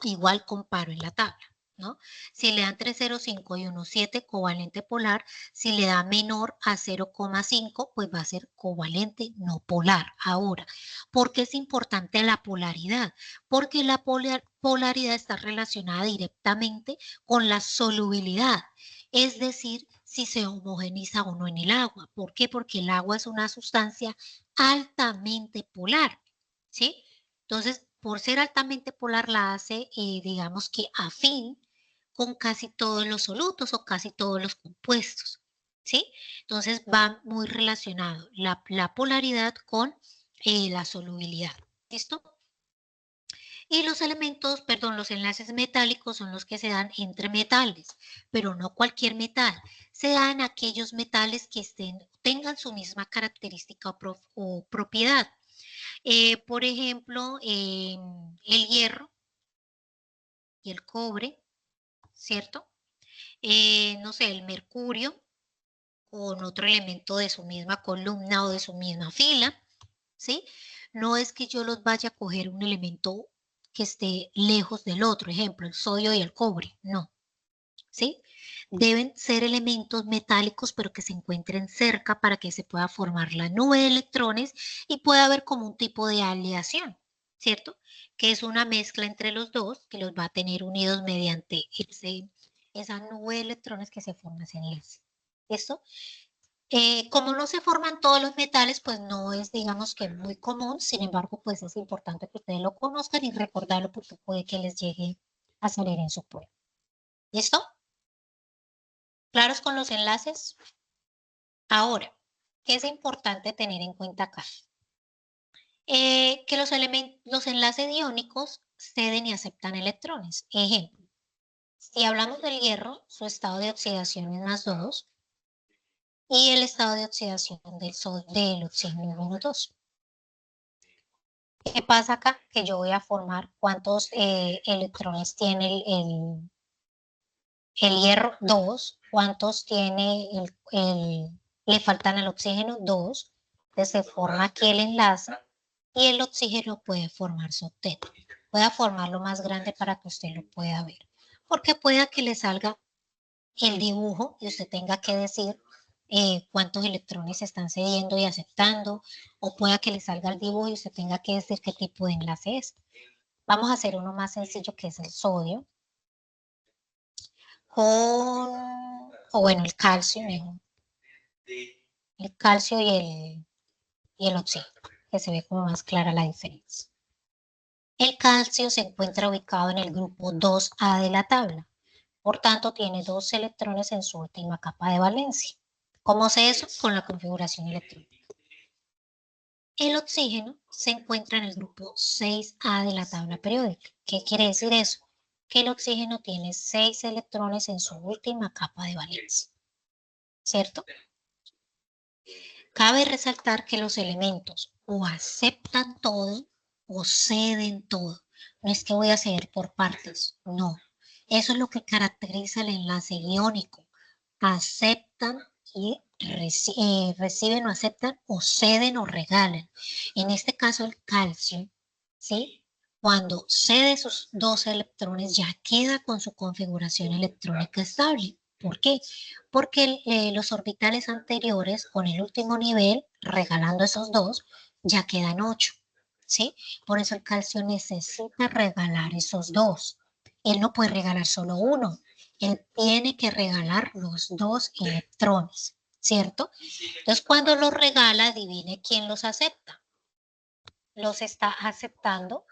Igual comparo en la tabla, ¿no? Si le dan 3,05 y 1,7, covalente polar. Si le da menor a 0,5, pues va a ser covalente no polar. Ahora, ¿por qué es importante la polaridad? Porque la polaridad está relacionada directamente con la solubilidad, es decir, si se homogeniza o no en el agua. ¿Por qué? Porque el agua es una sustancia altamente polar, ¿sí? Entonces, por ser altamente polar, la hace, digamos que afín con casi todos los solutos o casi todos los compuestos, ¿sí? Entonces, va muy relacionado la polaridad con la solubilidad, ¿listo? Y los elementos, perdón, los enlaces metálicos son los que se dan entre metales, pero no cualquier metal. Se dan aquellos metales que tengan su misma característica o propiedad. Por ejemplo, el hierro y el cobre, ¿cierto? No sé, el mercurio con otro elemento de su misma columna o de su misma fila, ¿sí? No es que yo los vaya a coger un elemento que esté lejos del otro, ejemplo, el sodio y el cobre, no, ¿sí? Deben ser elementos metálicos, pero que se encuentren cerca para que se pueda formar la nube de electrones y pueda haber como un tipo de aleación, ¿cierto? Que es una mezcla entre los dos que los va a tener unidos mediante esa nube de electrones que se forma ese enlace. ¿Listo? Como no se forman todos los metales, pues no es, digamos que muy común, sin embargo, pues es importante que ustedes lo conozcan y recordarlo porque puede que les llegue a salir en su prueba. ¿Listo? ¿Claros con los enlaces? Ahora, ¿qué es importante tener en cuenta acá? Que los enlaces iónicos ceden y aceptan electrones. Ejemplo, si hablamos del hierro, su estado de oxidación es +2 y el estado de oxidación del oxígeno es -2. ¿Qué pasa acá? Que yo voy a formar cuántos electrones tiene el hierro, 2. ¿Cuántos tiene le faltan al oxígeno? 2. Entonces se forma aquí el enlace y el oxígeno puede formar su octeto. Voy a formarlo más grande para que usted lo pueda ver. Porque pueda que le salga el dibujo y usted tenga que decir cuántos electrones se están cediendo y aceptando, o pueda que le salga el dibujo y usted tenga que decir qué tipo de enlace es. Vamos a hacer uno más sencillo que es el sodio o bueno, el calcio, mejor. El calcio y el oxígeno, que se ve como más clara la diferencia. El calcio se encuentra ubicado en el grupo 2A de la tabla. Por tanto, tiene 2 electrones en su última capa de valencia. ¿Cómo sé eso? Con la configuración electrónica. El oxígeno se encuentra en el grupo 6A de la tabla periódica. ¿Qué quiere decir eso? Que el oxígeno tiene 6 electrones en su última capa de valencia. ¿Cierto? Cabe resaltar que los elementos o aceptan todo o ceden todo. No es que voy a ceder por partes, no. Eso es lo que caracteriza el enlace iónico. Aceptan y reciben o aceptan o ceden o regalan. En este caso el calcio, ¿sí? Cuando cede sus dos electrones ya queda con su configuración electrónica estable. ¿Por qué? Porque los orbitales anteriores con el último nivel, regalando esos dos, ya quedan 8, ¿sí? Por eso el calcio necesita regalar esos dos. Él no puede regalar solo uno, él tiene que regalar los dos electrones, ¿cierto? Entonces, cuando los regala, adivine quién los acepta. Los está aceptando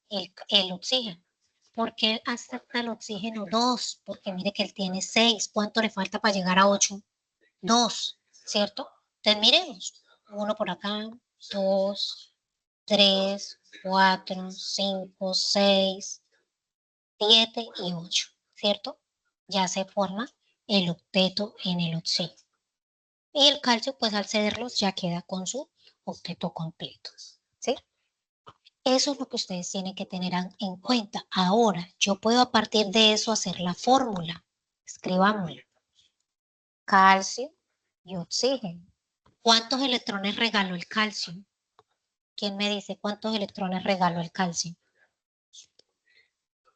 el oxígeno. ¿Por qué él acepta el oxígeno 2? Porque mire que él tiene 6. ¿Cuánto le falta para llegar a 8? 2, ¿cierto? Entonces miremos. 1 por acá, 2, 3, 4, 5, 6, 7 y 8, ¿cierto? Ya se forma el octeto en el oxígeno. Y el calcio, pues al cederlos, ya queda con su octeto completo, ¿sí? Eso es lo que ustedes tienen que tener en cuenta. Ahora, yo puedo a partir de eso hacer la fórmula. Escribámosla. Calcio y oxígeno. ¿Cuántos electrones regaló el calcio? ¿Quién me dice cuántos electrones regaló el calcio?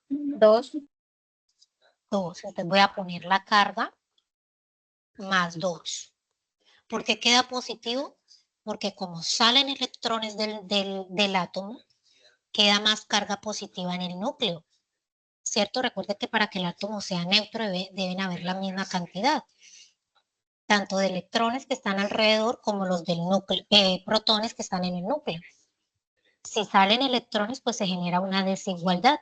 2. 2. Entonces voy a poner la carga más 2. ¿Por qué queda positivo? Porque como salen electrones del átomo, queda más carga positiva en el núcleo, ¿cierto? Recuerde que para que el átomo sea neutro deben haber la misma cantidad, tanto de electrones que están alrededor como los del núcleo, protones que están en el núcleo. Si salen electrones, pues se genera una desigualdad.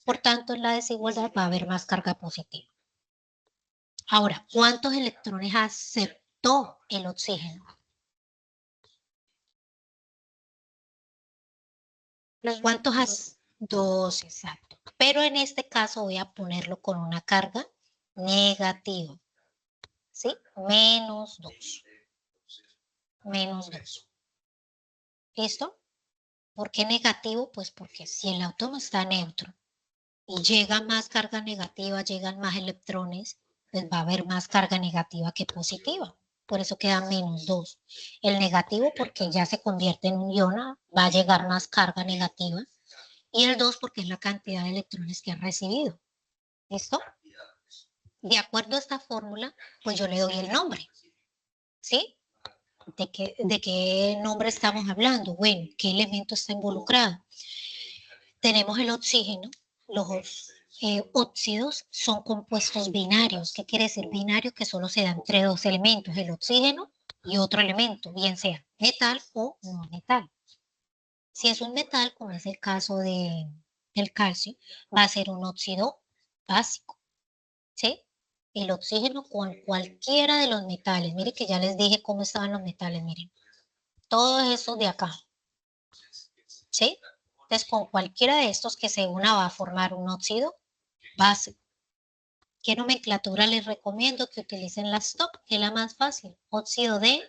Por tanto, en la desigualdad va a haber más carga positiva. Ahora, ¿cuántos electrones aceptó el oxígeno? ¿Cuántos has? 2, exacto. Pero en este caso voy a ponerlo con una carga negativa. ¿Sí? Menos 2. Menos 2. ¿Listo? ¿Por qué negativo? Pues porque si el átomo está neutro y llega más carga negativa, llegan más electrones, pues va a haber más carga negativa que positiva. Por eso queda menos 2. El negativo porque ya se convierte en un ion, va a llegar más carga negativa. Y el 2 porque es la cantidad de electrones que ha recibido. ¿Listo? De acuerdo a esta fórmula, pues yo le doy el nombre. ¿Sí? ¿De qué nombre estamos hablando? Bueno, ¿qué elemento está involucrado? Tenemos el oxígeno. Los óxidos son compuestos binarios. ¿Qué quiere decir binario? Que solo se da entre dos elementos, el oxígeno y otro elemento, bien sea metal o no metal. Si es un metal, como es el caso del calcio, va a ser un óxido básico, ¿sí? El oxígeno con cualquiera de los metales. Mire que ya les dije cómo estaban los metales, miren. Todos esos de acá, ¿sí? Entonces, con cualquiera de estos que se una va a formar un óxido básico. ¿Qué nomenclatura les recomiendo que utilicen la STOP? Que es la más fácil. Óxido de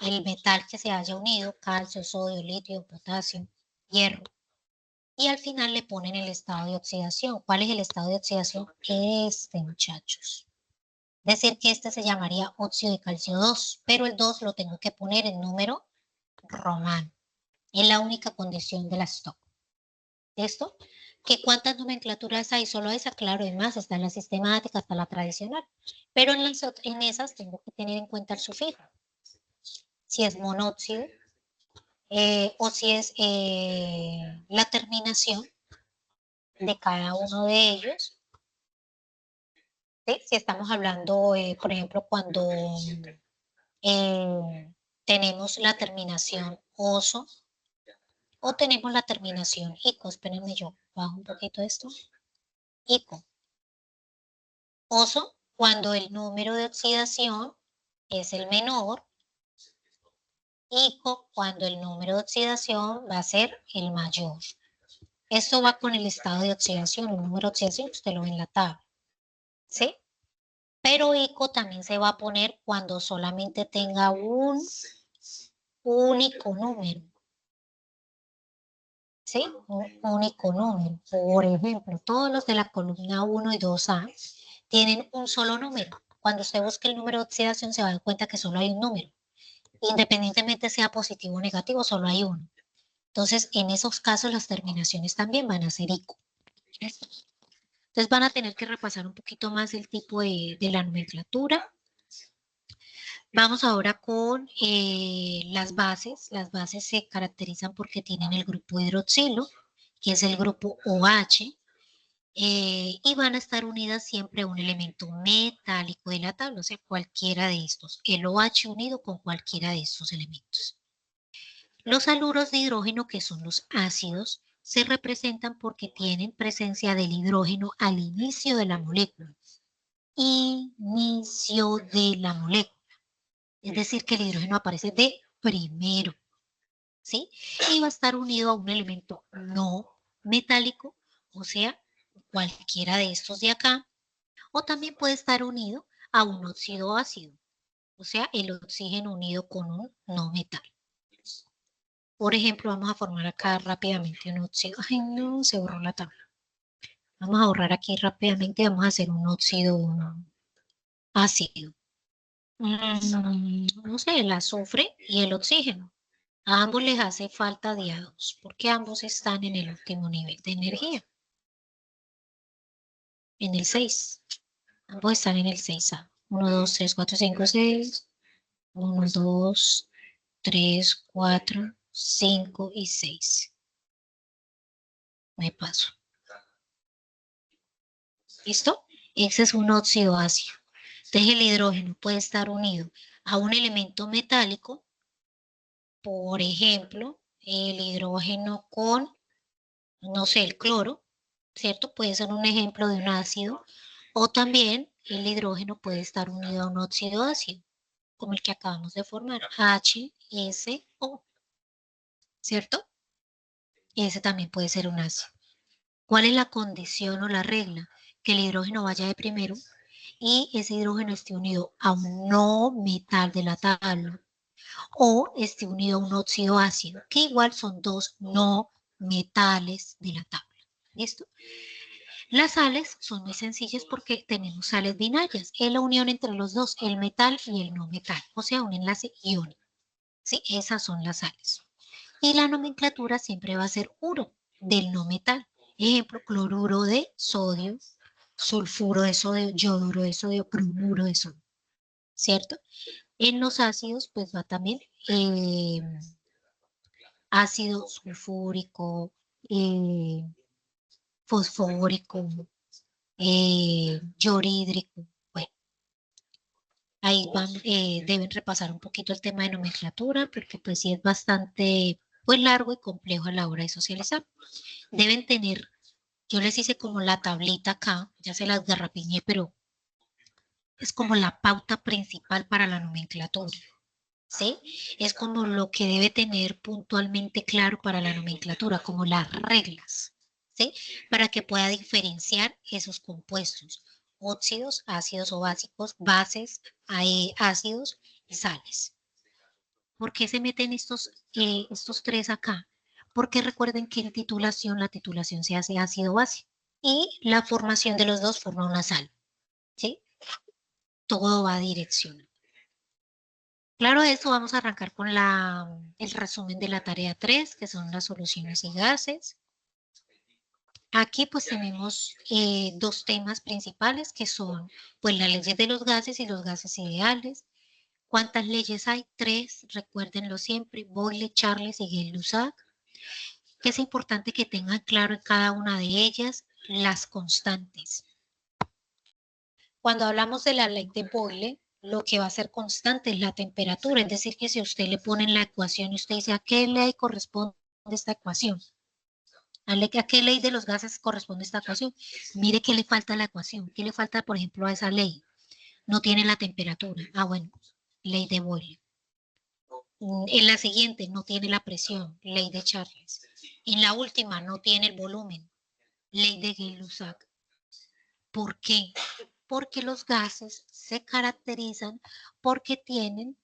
el metal que se haya unido, calcio, sodio, litio, potasio, hierro. Y al final le ponen el estado de oxidación. ¿Cuál es el estado de oxidación? Este, muchachos. Es decir, que este se llamaría óxido de calcio 2, pero el 2 lo tengo que poner en número romano. Es la única condición de la STOP. ¿Listo? ¿Que cuántas nomenclaturas hay? Solo esa, claro, y más, está en la sistemática, está la tradicional. Pero en esas tengo que tener en cuenta el sufijo. Si es monóxido o si es la terminación de cada uno de ellos. ¿Sí? Si estamos hablando, por ejemplo, cuando tenemos la terminación oso o tenemos la terminación ico. Espérenme, yo bajo un poquito esto. Ico. Oso, cuando el número de oxidación es el menor. Ico, cuando el número de oxidación va a ser el mayor. Esto va con el estado de oxidación, el número de oxidación, usted lo ve en la tabla. ¿Sí? Pero eco también se va a poner cuando solamente tenga un único número. ¿Sí? Un único número. Por ejemplo, todos los de la columna 1 y 2A tienen un solo número. Cuando usted busque el número de oxidación se va a dar cuenta que solo hay un número. Independientemente sea positivo o negativo, solo hay uno. Entonces, en esos casos las terminaciones también van a ser ICO. Entonces van a tener que repasar un poquito más el tipo de la nomenclatura. Vamos ahora con las bases. Las bases se caracterizan porque tienen el grupo hidroxilo, que es el grupo OH, y van a estar unidas siempre a un elemento metálico de la tabla, o sea, cualquiera de estos, el OH unido con cualquiera de estos elementos. Los haluros de hidrógeno, que son los ácidos, se representan porque tienen presencia del hidrógeno al inicio de la molécula. Inicio de la molécula. Es decir, que el hidrógeno aparece de primero, ¿sí? Y va a estar unido a un elemento no metálico, o sea, cualquiera de estos de acá, o también puede estar unido a un óxido ácido, o sea, el oxígeno unido con un no metal. Por ejemplo, vamos a formar acá rápidamente un óxido. Ay, no, se borró la tabla. Vamos a borrar aquí rápidamente, vamos a hacer un óxido ácido. No sé, el azufre y el oxígeno. A ambos les hace falta diados, porque ambos están en el último nivel de energía. En el 6. Ambos están en el 6A. 1, 2, 3, 4, 5, 6. 1, 2, 3, 4, 5 y 6. Me paso. ¿Listo? Ese es un óxido ácido. Entonces el hidrógeno puede estar unido a un elemento metálico, por ejemplo, el hidrógeno con, no sé, el cloro, ¿cierto? Puede ser un ejemplo de un ácido, o también el hidrógeno puede estar unido a un óxido ácido, como el que acabamos de formar, HSO, ¿cierto? Ese también puede ser un ácido. ¿Cuál es la condición o la regla? Que el hidrógeno vaya de primero y ese hidrógeno esté unido a un no metal de la tabla o esté unido a un óxido ácido, que igual son dos no metales de la tabla. ¿Listo? Las sales son muy sencillas porque tenemos sales binarias. Es la unión entre los dos, el metal y el no metal, o sea, un enlace iónico. ¿Sí? Esas son las sales. Y la nomenclatura siempre va a ser uro del no metal. Ejemplo, cloruro de sodio, sulfuro de sodio, yoduro de sodio, bromuro de sodio. ¿Cierto? En los ácidos, pues va también ácido sulfúrico, fosfórico, clorhídrico. Bueno, ahí van, deben repasar un poquito el tema de nomenclatura porque pues sí es bastante pues largo y complejo a la hora de socializar. Deben tener, yo les hice como la tablita acá, ya se las garrapiñé, pero es como la pauta principal para la nomenclatura. ¿Sí? Es como lo que debe tener puntualmente claro para la nomenclatura, como las reglas, ¿sí? Para que pueda diferenciar esos compuestos, óxidos, ácidos o básicos, bases, ácidos y sales. ¿Por qué se meten estos tres acá? Porque recuerden que en titulación, la titulación se hace ácido-base y la formación de los dos forma una sal, ¿sí? Todo va direccionado. Claro, de eso vamos a arrancar con el resumen de la tarea 3, que son las soluciones y gases. Aquí pues tenemos dos temas principales que son pues las leyes de los gases y los gases ideales. ¿Cuántas leyes hay? 3, recuérdenlo siempre, Boyle, Charles y Gay-Lussac. Que es importante que tengan claro en cada una de ellas las constantes. Cuando hablamos de la ley de Boyle, lo que va a ser constante es la temperatura, es decir, que si usted le pone en la ecuación y usted dice a qué ley corresponde esta ecuación, a qué ley de los gases corresponde esta ecuación, mire qué le falta a la ecuación, qué le falta, por ejemplo, a esa ley. No tiene la temperatura. Ah, bueno, ley de Boyle. En la siguiente no tiene la presión, ley de Charles. En la última no tiene el volumen, ley de Gay-Lussac. ¿Por qué? porque los gases se caracterizan porque tienen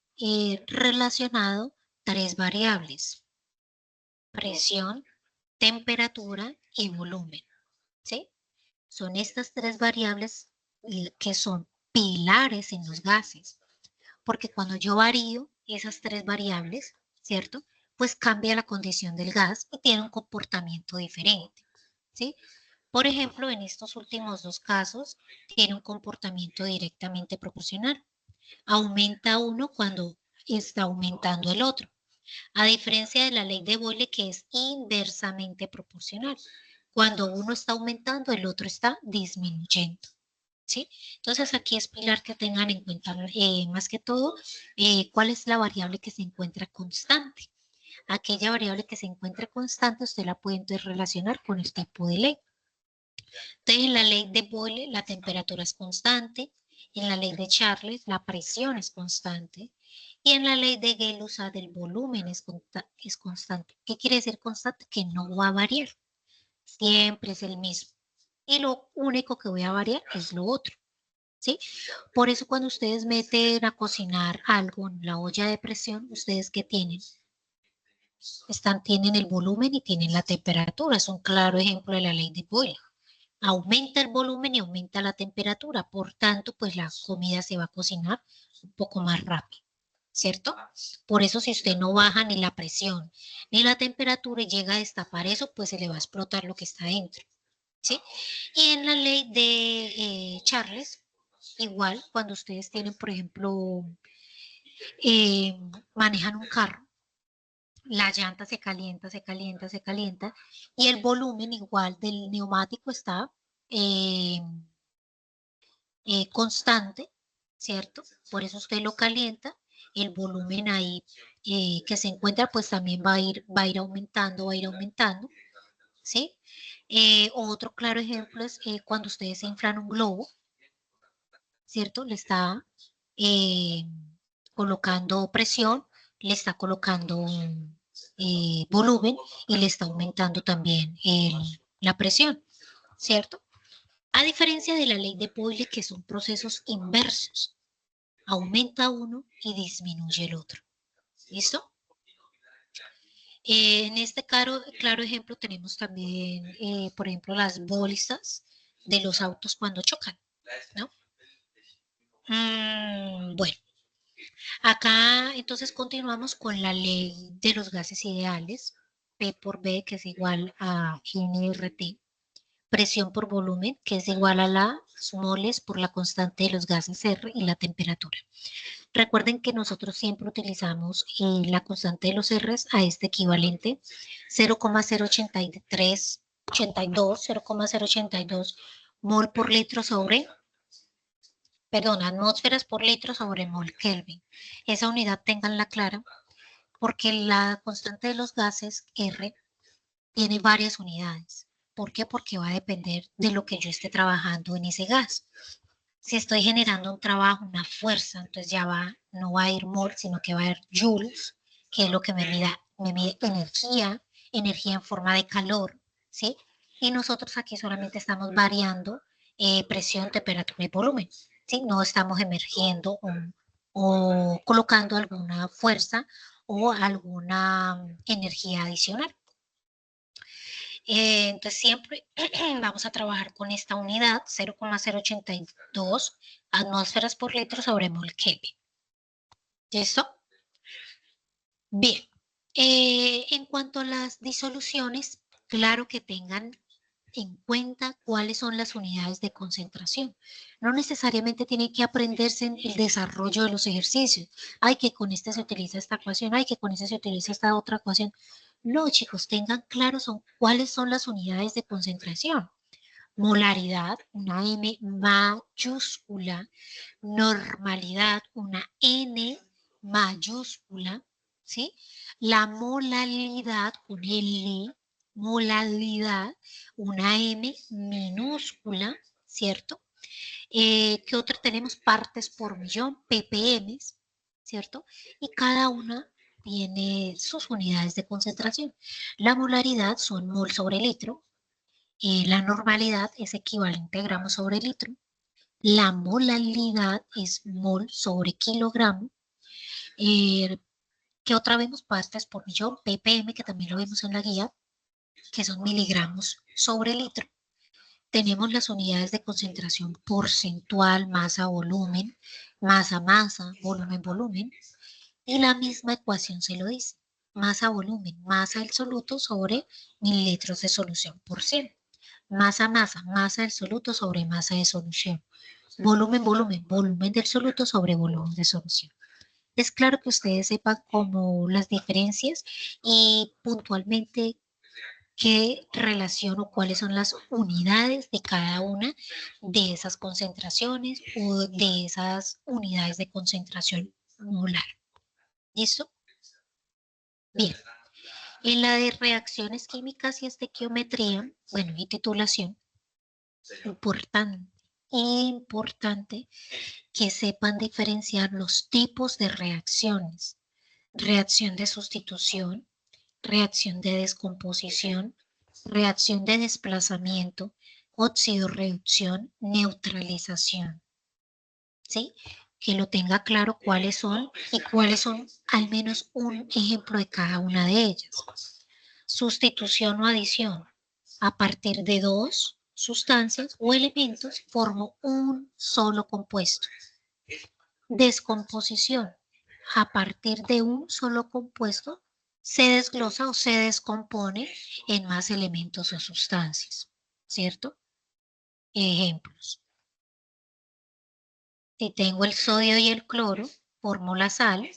relacionado tres variables: presión, temperatura y volumen, ¿sí? Son estas tres variables que son pilares en los gases, porque cuando yo varío esas tres variables, ¿cierto? Pues cambia la condición del gas y tiene un comportamiento diferente, ¿sí? Por ejemplo, en estos últimos dos casos, tiene un comportamiento directamente proporcional. Aumenta uno cuando está aumentando el otro, a diferencia de la ley de Boyle, que es inversamente proporcional. Cuando uno está aumentando, el otro está disminuyendo, ¿sí? Entonces, aquí es pilar que tengan en cuenta, más que todo, cuál es la variable que se encuentra constante. Aquella variable que se encuentra constante, usted la puede entonces relacionar con el tipo de ley. Entonces, en la ley de Boyle, la temperatura es constante. En la ley de Charles, la presión es constante. Y en la ley de Gay-Lussac, el volumen es constante. ¿Qué quiere decir constante? Que no va a variar. Siempre es el mismo. Y lo único que voy a variar es lo otro, ¿sí? Por eso cuando ustedes meten a cocinar algo en la olla de presión, ¿ustedes qué tienen? Tienen el volumen y tienen la temperatura. Es un claro ejemplo de la ley de Boyle. Aumenta el volumen y aumenta la temperatura. Por tanto, pues la comida se va a cocinar un poco más rápido, ¿cierto? Por eso si usted no baja ni la presión ni la temperatura y llega a destapar eso, pues se le va a explotar lo que está dentro, ¿sí? Y en la ley de Charles, igual cuando ustedes tienen, por ejemplo, manejan un carro, la llanta se calienta, se calienta, se calienta y el volumen igual del neumático está eh, constante, ¿cierto? Por eso usted lo calienta, el volumen ahí que se encuentra pues también va a ir aumentando, ¿sí? Otro claro ejemplo es cuando ustedes inflan un globo, ¿cierto? Le está eh, colocando presión, le está colocando volumen y le está aumentando también la presión, ¿cierto? A diferencia de la ley de Boyle, que son procesos inversos, aumenta uno y disminuye el otro. ¿Listo? En este claro ejemplo tenemos también, por ejemplo, las bolsas de los autos cuando chocan, ¿no? Bueno, acá entonces continuamos con la ley de los gases ideales, P por B, que es igual a nRT, presión por volumen, que es igual a las moles por la constante de los gases R y la temperatura. Recuerden que nosotros siempre utilizamos la constante de los R's a este equivalente 0,082 mol por litro sobre, perdón, atmósferas por litro sobre mol Kelvin. Esa unidad tenganla clara porque la constante de los gases R tiene varias unidades. ¿Por qué? Porque va a depender de lo que yo esté trabajando en ese gas. Si estoy generando un trabajo, una fuerza, entonces no va a ir mol, sino que va a ir joules, que es lo que me mide energía en forma de calor, ¿sí? Y nosotros aquí solamente estamos variando presión, temperatura y volumen, ¿sí? No estamos emergiendo o colocando alguna fuerza o alguna energía adicional. Entonces siempre vamos a trabajar con esta unidad 0,082 atmósferas por litro sobre mol Kelvin. ¿Listo? Bien. En cuanto a las disoluciones, claro que tengan en cuenta cuáles son las unidades de concentración. No necesariamente tienen que aprenderse en el desarrollo de los ejercicios. Hay que con este se utiliza esta ecuación, hay que con este se utiliza esta otra ecuación. No, chicos, tengan claro cuáles son las unidades de concentración. Molaridad, una M mayúscula. Normalidad, una N mayúscula. ¿Sí? La molalidad, con L, molalidad, una M minúscula, ¿cierto? ¿Qué otra tenemos? Partes por millón, ppm, ¿cierto? Y cada una tiene sus unidades de concentración. La molaridad son mol sobre litro, la normalidad es equivalente a gramos sobre litro, La molalidad es mol sobre kilogramo. ¿Qué otra vemos? Partes por millón, ppm, que también lo vemos en la guía, que son miligramos sobre litro. Tenemos las unidades de concentración porcentual, masa, volumen, masa, volumen, volumen. Y la misma ecuación se lo dice. Masa, volumen, masa del soluto sobre mililitros de solución por 100. Masa, masa del soluto sobre masa de solución. Volumen, volumen del soluto sobre volumen de solución. Es claro que ustedes sepan como las diferencias y puntualmente qué relación o cuáles son las unidades de cada una de esas concentraciones o de esas unidades de concentración molar. ¿Listo? Bien. En la de reacciones químicas y estequiometría, bueno, y titulación, importante que sepan diferenciar los tipos de reacciones. Reacción de sustitución, reacción de descomposición, reacción de desplazamiento, oxidorreducción, neutralización. ¿Sí? Que lo tenga claro cuáles son y cuáles son al menos un ejemplo de cada una de ellas. Sustitución o adición. A partir de dos sustancias o elementos formo un solo compuesto. Descomposición. A partir de un solo compuesto se desglosa o se descompone en más elementos o sustancias, ¿cierto? Ejemplos. Si tengo el sodio y el cloro, formo la sal.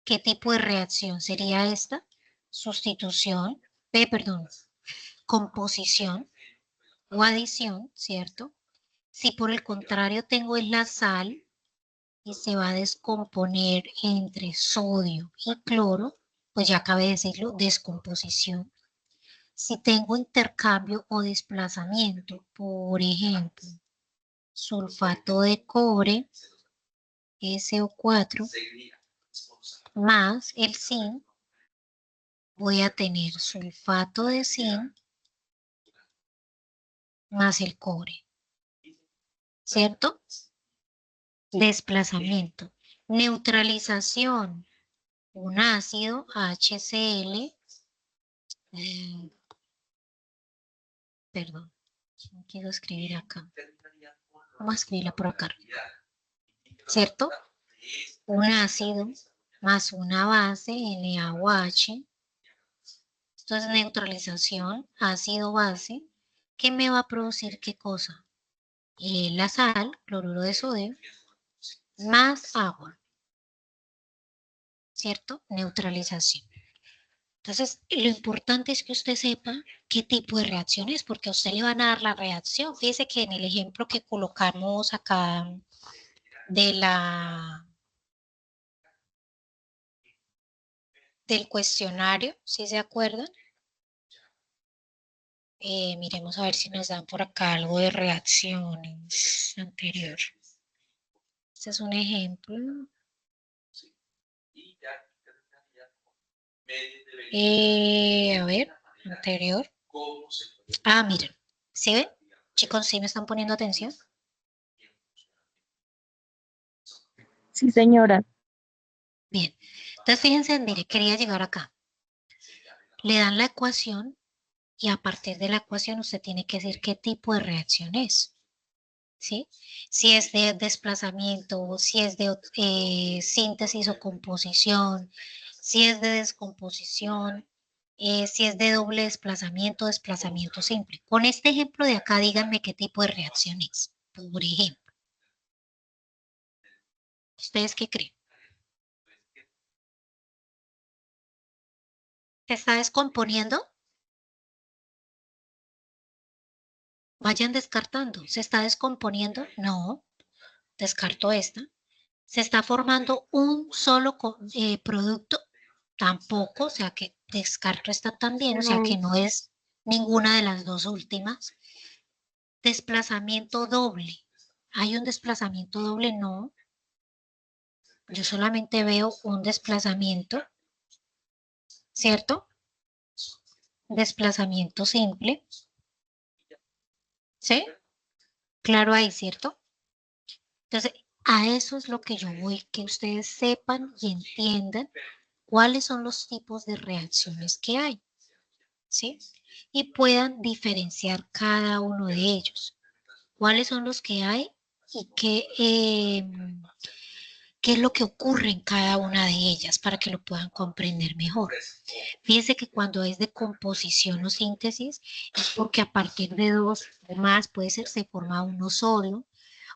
¿Qué tipo de reacción sería esta? Sustitución, composición o adición, ¿cierto? Si por el contrario tengo la sal y se va a descomponer entre sodio y cloro, pues ya acabé de decirlo, descomposición. Si tengo intercambio o desplazamiento, por ejemplo, sulfato de cobre, SO4, más el zinc, voy a tener sulfato de zinc más el cobre, ¿cierto? Desplazamiento. Neutralización. Un ácido HCl, perdón, no quiero escribir acá. Vamos a escribirla por acá, ¿cierto? Un ácido más una base, NaOH. Esto es neutralización, ácido-base, que me va a producir ¿qué cosa? La sal, cloruro de sodio, más agua, ¿cierto? Neutralización. Entonces, lo importante es que usted sepa qué tipo de reacción es, porque a usted le van a dar la reacción. Fíjese que en el ejemplo que colocamos acá del cuestionario, ¿sí se acuerdan? Miremos a ver si nos dan por acá algo de reacciones anterior. Este es un ejemplo. A ver, anterior. Ah, miren. ¿Sí ven? Chicos, ¿sí me están poniendo atención? Sí, señora. Bien. Entonces, fíjense, mire, quería llegar acá. Le dan la ecuación y a partir de la ecuación usted tiene que decir qué tipo de reacción es. ¿Sí? Si es de desplazamiento, si es de síntesis o composición, si es de descomposición, si es de doble desplazamiento, desplazamiento simple. Con este ejemplo de acá, díganme qué tipo de reacción es. Por ejemplo, ¿ustedes qué creen? ¿Se está descomponiendo? Vayan descartando. ¿Se está descomponiendo? No. Descarto esta. ¿Se está formando un solo producto? Tampoco, o sea que descarto esta también, o sea que no es ninguna de las dos últimas. Desplazamiento doble. ¿Hay un desplazamiento doble? No. Yo solamente veo un desplazamiento, ¿cierto? Desplazamiento simple. ¿Sí? Claro ahí, ¿cierto? Entonces, a eso es lo que yo voy, que ustedes sepan y entiendan cuáles son los tipos de reacciones que hay, ¿sí? Y puedan diferenciar cada uno de ellos. ¿Cuáles son los que hay y qué es lo que ocurre en cada una de ellas para que lo puedan comprender mejor? Fíjense que cuando es de composición o síntesis, es porque a partir de dos o más, puede ser, se forma uno solo,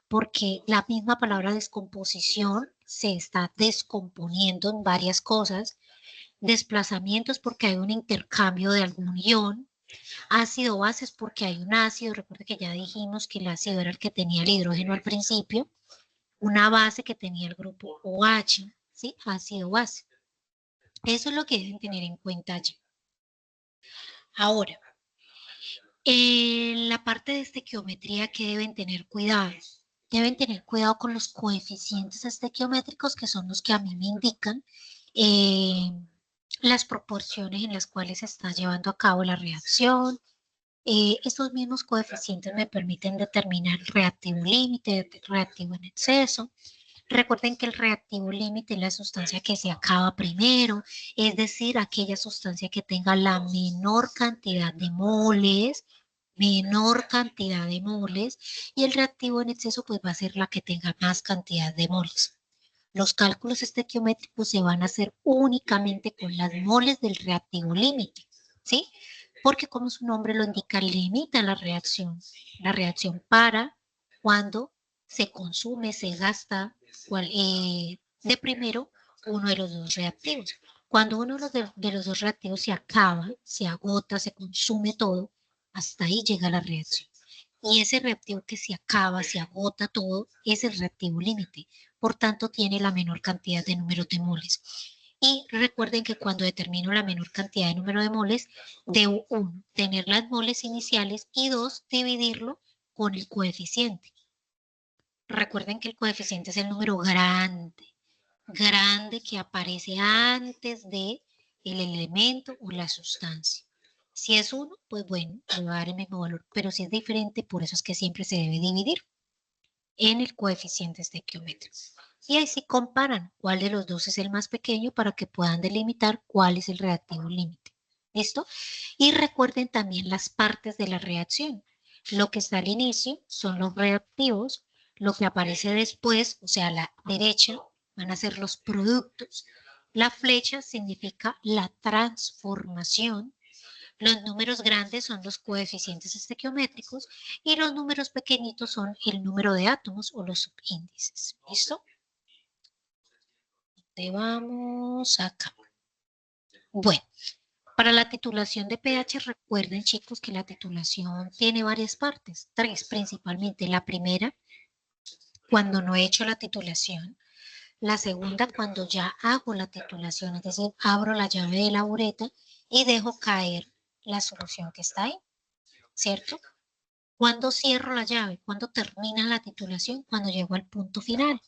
porque la misma palabra descomposición se está descomponiendo en varias cosas, desplazamientos porque hay un intercambio de algún ion, ácido bases porque hay un ácido, recuerda que ya dijimos que el ácido era el que tenía el hidrógeno al principio, una base que tenía el grupo OH, ¿sí? Ácido base. Eso es lo que deben tener en cuenta allí. Ahora, en la parte de estequiometría que deben tener cuidado. Deben tener cuidado con los coeficientes estequiométricos, que son los que a mí me indican las proporciones en las cuales se está llevando a cabo la reacción. Estos mismos coeficientes me permiten determinar el reactivo límite, el reactivo en exceso. Recuerden que el reactivo límite es la sustancia que se acaba primero, es decir, aquella sustancia que tenga la menor cantidad de moles, y el reactivo en exceso pues va a ser la que tenga más cantidad de moles. Los cálculos estequiométricos se van a hacer únicamente con las moles del reactivo límite, ¿sí? Porque como su nombre lo indica, limita la reacción. La reacción para cuando se consume, se gasta de primero uno de los dos reactivos. Cuando uno de los dos reactivos se acaba, se agota, se consume todo, hasta ahí llega la reacción. Y ese reactivo que se acaba, se agota todo, es el reactivo límite. Por tanto, tiene la menor cantidad de número de moles. Y recuerden que cuando determino la menor cantidad de número de moles, debo, uno, tener las moles iniciales y dos, dividirlo con el coeficiente. Recuerden que el coeficiente es el número grande que aparece antes de el elemento o la sustancia. Si es 1, pues bueno, le va a dar el mismo valor, pero si es diferente, por eso es que siempre se debe dividir en el coeficiente estequiométrico. Y ahí sí comparan cuál de los dos es el más pequeño para que puedan delimitar cuál es el reactivo límite. ¿Listo? Y recuerden también las partes de la reacción. Lo que está al inicio son los reactivos, lo que aparece después, o sea, a la derecha, van a ser los productos. La flecha significa la transformación. Los números grandes son los coeficientes estequiométricos y los números pequeñitos son el número de átomos o los subíndices. ¿Listo? ¿Dónde vamos? Acá. Bueno, para la titulación de pH, recuerden, chicos, que la titulación tiene varias partes, tres principalmente. La primera, cuando no he hecho la titulación. La segunda, cuando ya hago la titulación, es decir, abro la llave de la bureta y dejo caer la solución que está ahí, ¿cierto? ¿Cuándo cierro la llave? ¿Cuándo termina la titulación? Cuando llego al punto final,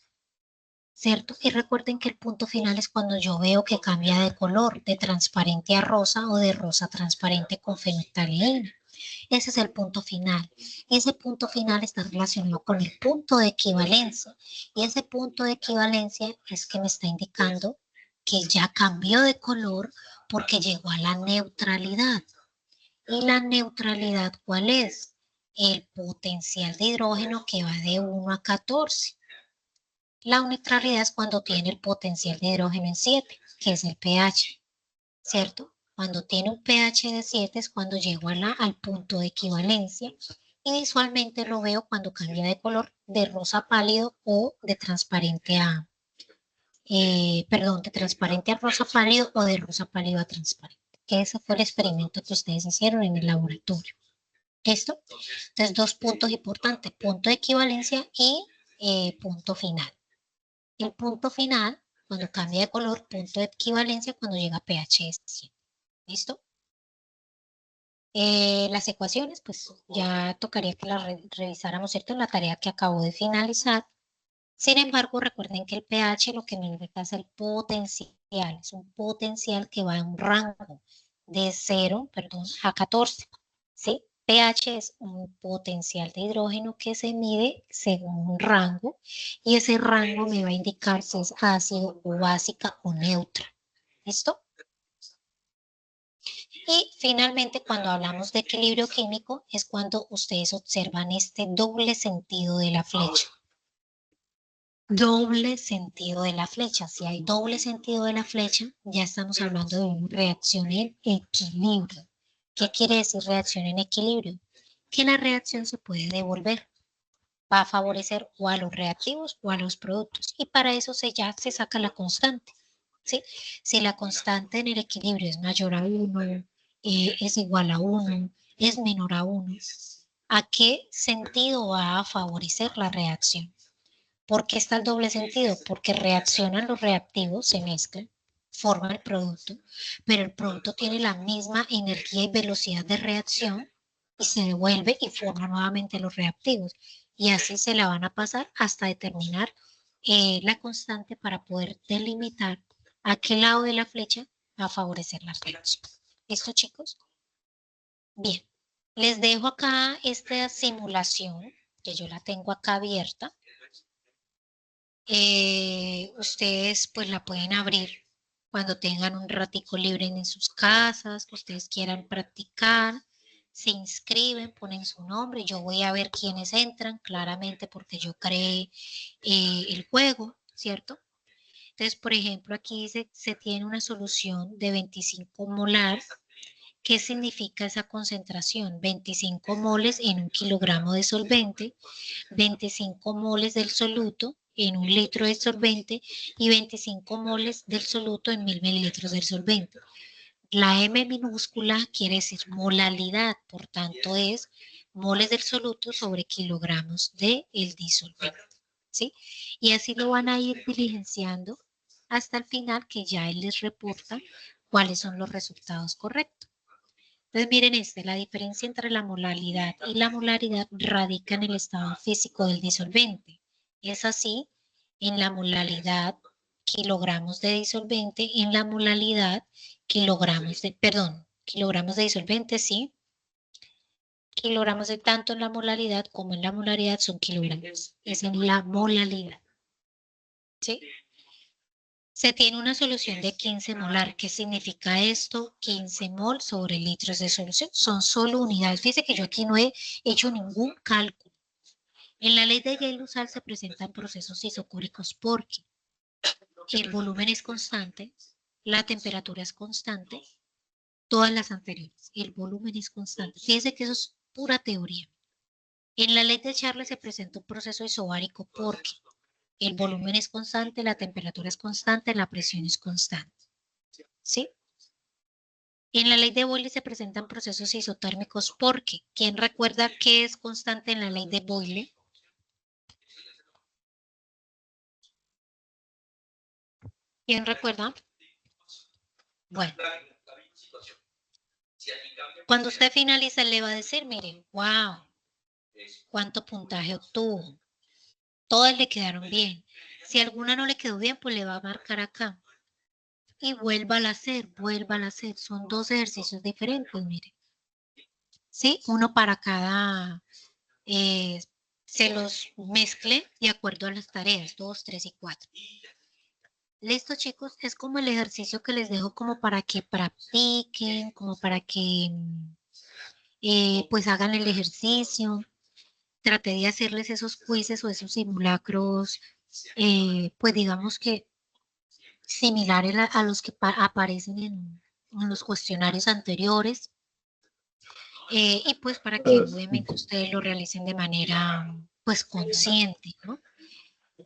¿cierto? Y recuerden que el punto final es cuando yo veo que cambia de color, de transparente a rosa o de rosa transparente con fenolftaleína. Ese es el punto final. Y ese punto final está relacionado con el punto de equivalencia. Y ese punto de equivalencia es que me está indicando que ya cambió de color porque llegó a la neutralidad. ¿Y la neutralidad cuál es? El potencial de hidrógeno que va de 1 a 14. La neutralidad es cuando tiene el potencial de hidrógeno en 7, que es el pH, ¿cierto? Cuando tiene un pH de 7 es cuando llego al punto de equivalencia y visualmente lo veo cuando cambia de color de rosa pálido o de transparente a, de transparente a rosa pálido o de rosa pálido a transparente. Que ese fue el experimento que ustedes hicieron en el laboratorio. ¿Listo? Entonces, dos puntos importantes, punto de equivalencia y punto final. El punto final, cuando cambia de color, punto de equivalencia, cuando llega a pH de 100. ¿Listo? Las ecuaciones, pues ya tocaría que las revisáramos, ¿cierto? En la tarea que acabo de finalizar. Sin embargo, recuerden que el pH lo que me indica es el potencial. Es un potencial que va en un rango de 0, a 14, ¿sí? pH es un potencial de hidrógeno que se mide según un rango y ese rango me va a indicar si es ácido o básica o neutra. ¿Listo? Y finalmente, cuando hablamos de equilibrio químico, es cuando ustedes observan este doble sentido de la flecha. Doble sentido de la flecha. Si hay doble sentido de la flecha, ya estamos hablando de una reacción en equilibrio. ¿Qué quiere decir reacción en equilibrio? Que la reacción se puede devolver. Va a favorecer o a los reactivos o a los productos. Y para eso ya se saca la constante. ¿Sí? Si la constante en el equilibrio es mayor a 1, es igual a 1, es menor a 1, ¿a qué sentido va a favorecer la reacción? ¿Por qué está el doble sentido? Porque reaccionan los reactivos, se mezclan, forman el producto, pero el producto tiene la misma energía y velocidad de reacción y se devuelve y forma nuevamente los reactivos. Y así se la van a pasar hasta determinar la constante para poder delimitar a qué lado de la flecha va a favorecer la reacción. ¿Listo, chicos? Bien, les dejo acá esta simulación, que yo la tengo acá abierta. Ustedes pues la pueden abrir cuando tengan un ratico libre en sus casas, que ustedes quieran practicar, se inscriben, ponen su nombre, yo voy a ver quiénes entran, claramente porque yo creé el juego, ¿cierto? Entonces, por ejemplo, aquí dice, se tiene una solución de 25 molar. ¿Qué significa esa concentración? 25 moles en 1 kilogramo de solvente, 25 moles del soluto en 1 litro de solvente y 25 moles del soluto en 1000 mililitros del solvente. La M minúscula quiere decir molalidad, por tanto es moles del soluto sobre kilogramos del disolvente. ¿Sí? Y así lo van a ir diligenciando hasta el final, que ya él les reporta cuáles son los resultados correctos. Entonces miren la diferencia entre la molalidad y la molaridad radica en el estado físico del disolvente. Es así, en la molalidad kilogramos de disolvente, en la molalidad kilogramos de disolvente, sí. Kilogramos de tanto en la molaridad como en la molaridad son kilogramos. Es en la molalidad. ¿Sí? Se tiene una solución de 15 molar. ¿Qué significa esto? 15 mol sobre litros de solución. Son solo unidades. Fíjense que yo aquí no he hecho ningún cálculo. En la ley de Gay-Lussac se presentan procesos isocóricos porque el volumen es constante, la temperatura es constante, todas las anteriores. El volumen es constante. Fíjense que eso es pura teoría. En la ley de Charles se presenta un proceso isobárico porque el volumen es constante, la temperatura es constante, la presión es constante. ¿Sí? En la ley de Boyle se presentan procesos isotérmicos porque, ¿quién recuerda qué es constante en la ley de Boyle? ¿Quién recuerda? Bueno, cuando usted finaliza le va a decir, miren, wow, cuánto puntaje obtuvo. Todas le quedaron bien. Si alguna no le quedó bien, pues le va a marcar acá. Y vuélvala a hacer, vuélvala a hacer. Son 2 ejercicios diferentes, miren. ¿Sí? Uno para cada, se los mezcle de acuerdo a las tareas, 2, 3 y 4. Listo, chicos, es como el ejercicio que les dejo como para que practiquen, como para que pues hagan el ejercicio. Traté de hacerles esos quizzes o esos simulacros, pues digamos que similares a los que aparecen en los cuestionarios anteriores. Y pues para que obviamente ustedes lo realicen de manera pues consciente, ¿no?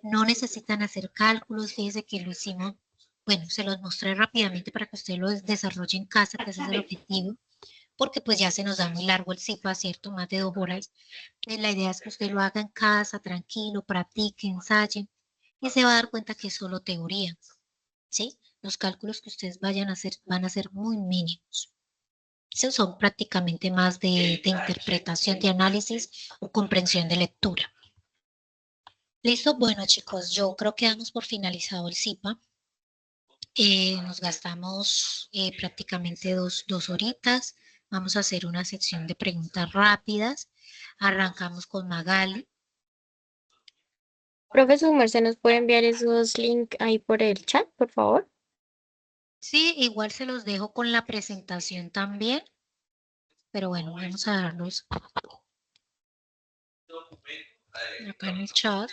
No necesitan hacer cálculos, fíjense que lo hicimos, bueno, se los mostré rápidamente para que ustedes lo desarrollen en casa, que ese es el objetivo, porque pues ya se nos da muy largo el CIPA, ¿cierto? Más de 2 horas. Entonces la idea es que usted lo haga en casa, tranquilo, practique, ensaye, y se va a dar cuenta que es solo teoría, ¿sí? Los cálculos que ustedes vayan a hacer van a ser muy mínimos. Esos son prácticamente más de interpretación, de análisis o comprensión de lectura. Listo, bueno chicos, yo creo que damos por finalizado el CIPA. Nos gastamos prácticamente dos horitas, Vamos a hacer una sección de preguntas rápidas. Arrancamos con Magali. Profesor Merce, ¿nos puede enviar esos links ahí por el chat, por favor? Sí, igual se los dejo con la presentación también. Pero bueno, vamos a darlos acá en el chat.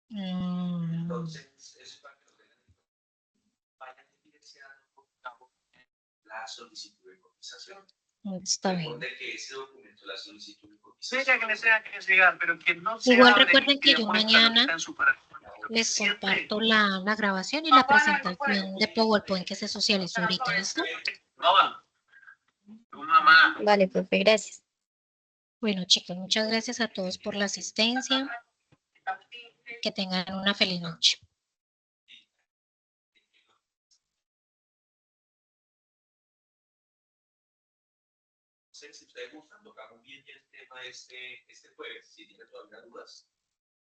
Entonces, eso para que lo tengan en cuenta. Vayan evidenciando por favor la solicitud de cotización. Está bien. Recuerde que ese documento, la solicitud de Sea cotización, que le sea que llegar, pero quien no se Igual abre recuerden y que yo demuestra lo que mañana está en su corazón. les comparto la grabación y la presentación de PowerPoint que se socializó ahorita, ¿listo? No va. Tu mamá. Vale, profe, gracias. Bueno, chicos, muchas gracias a todos por la asistencia. Que tengan una feliz noche. si ustedes gustan, tocamos bien el tema este jueves. Si tienen todavía dudas,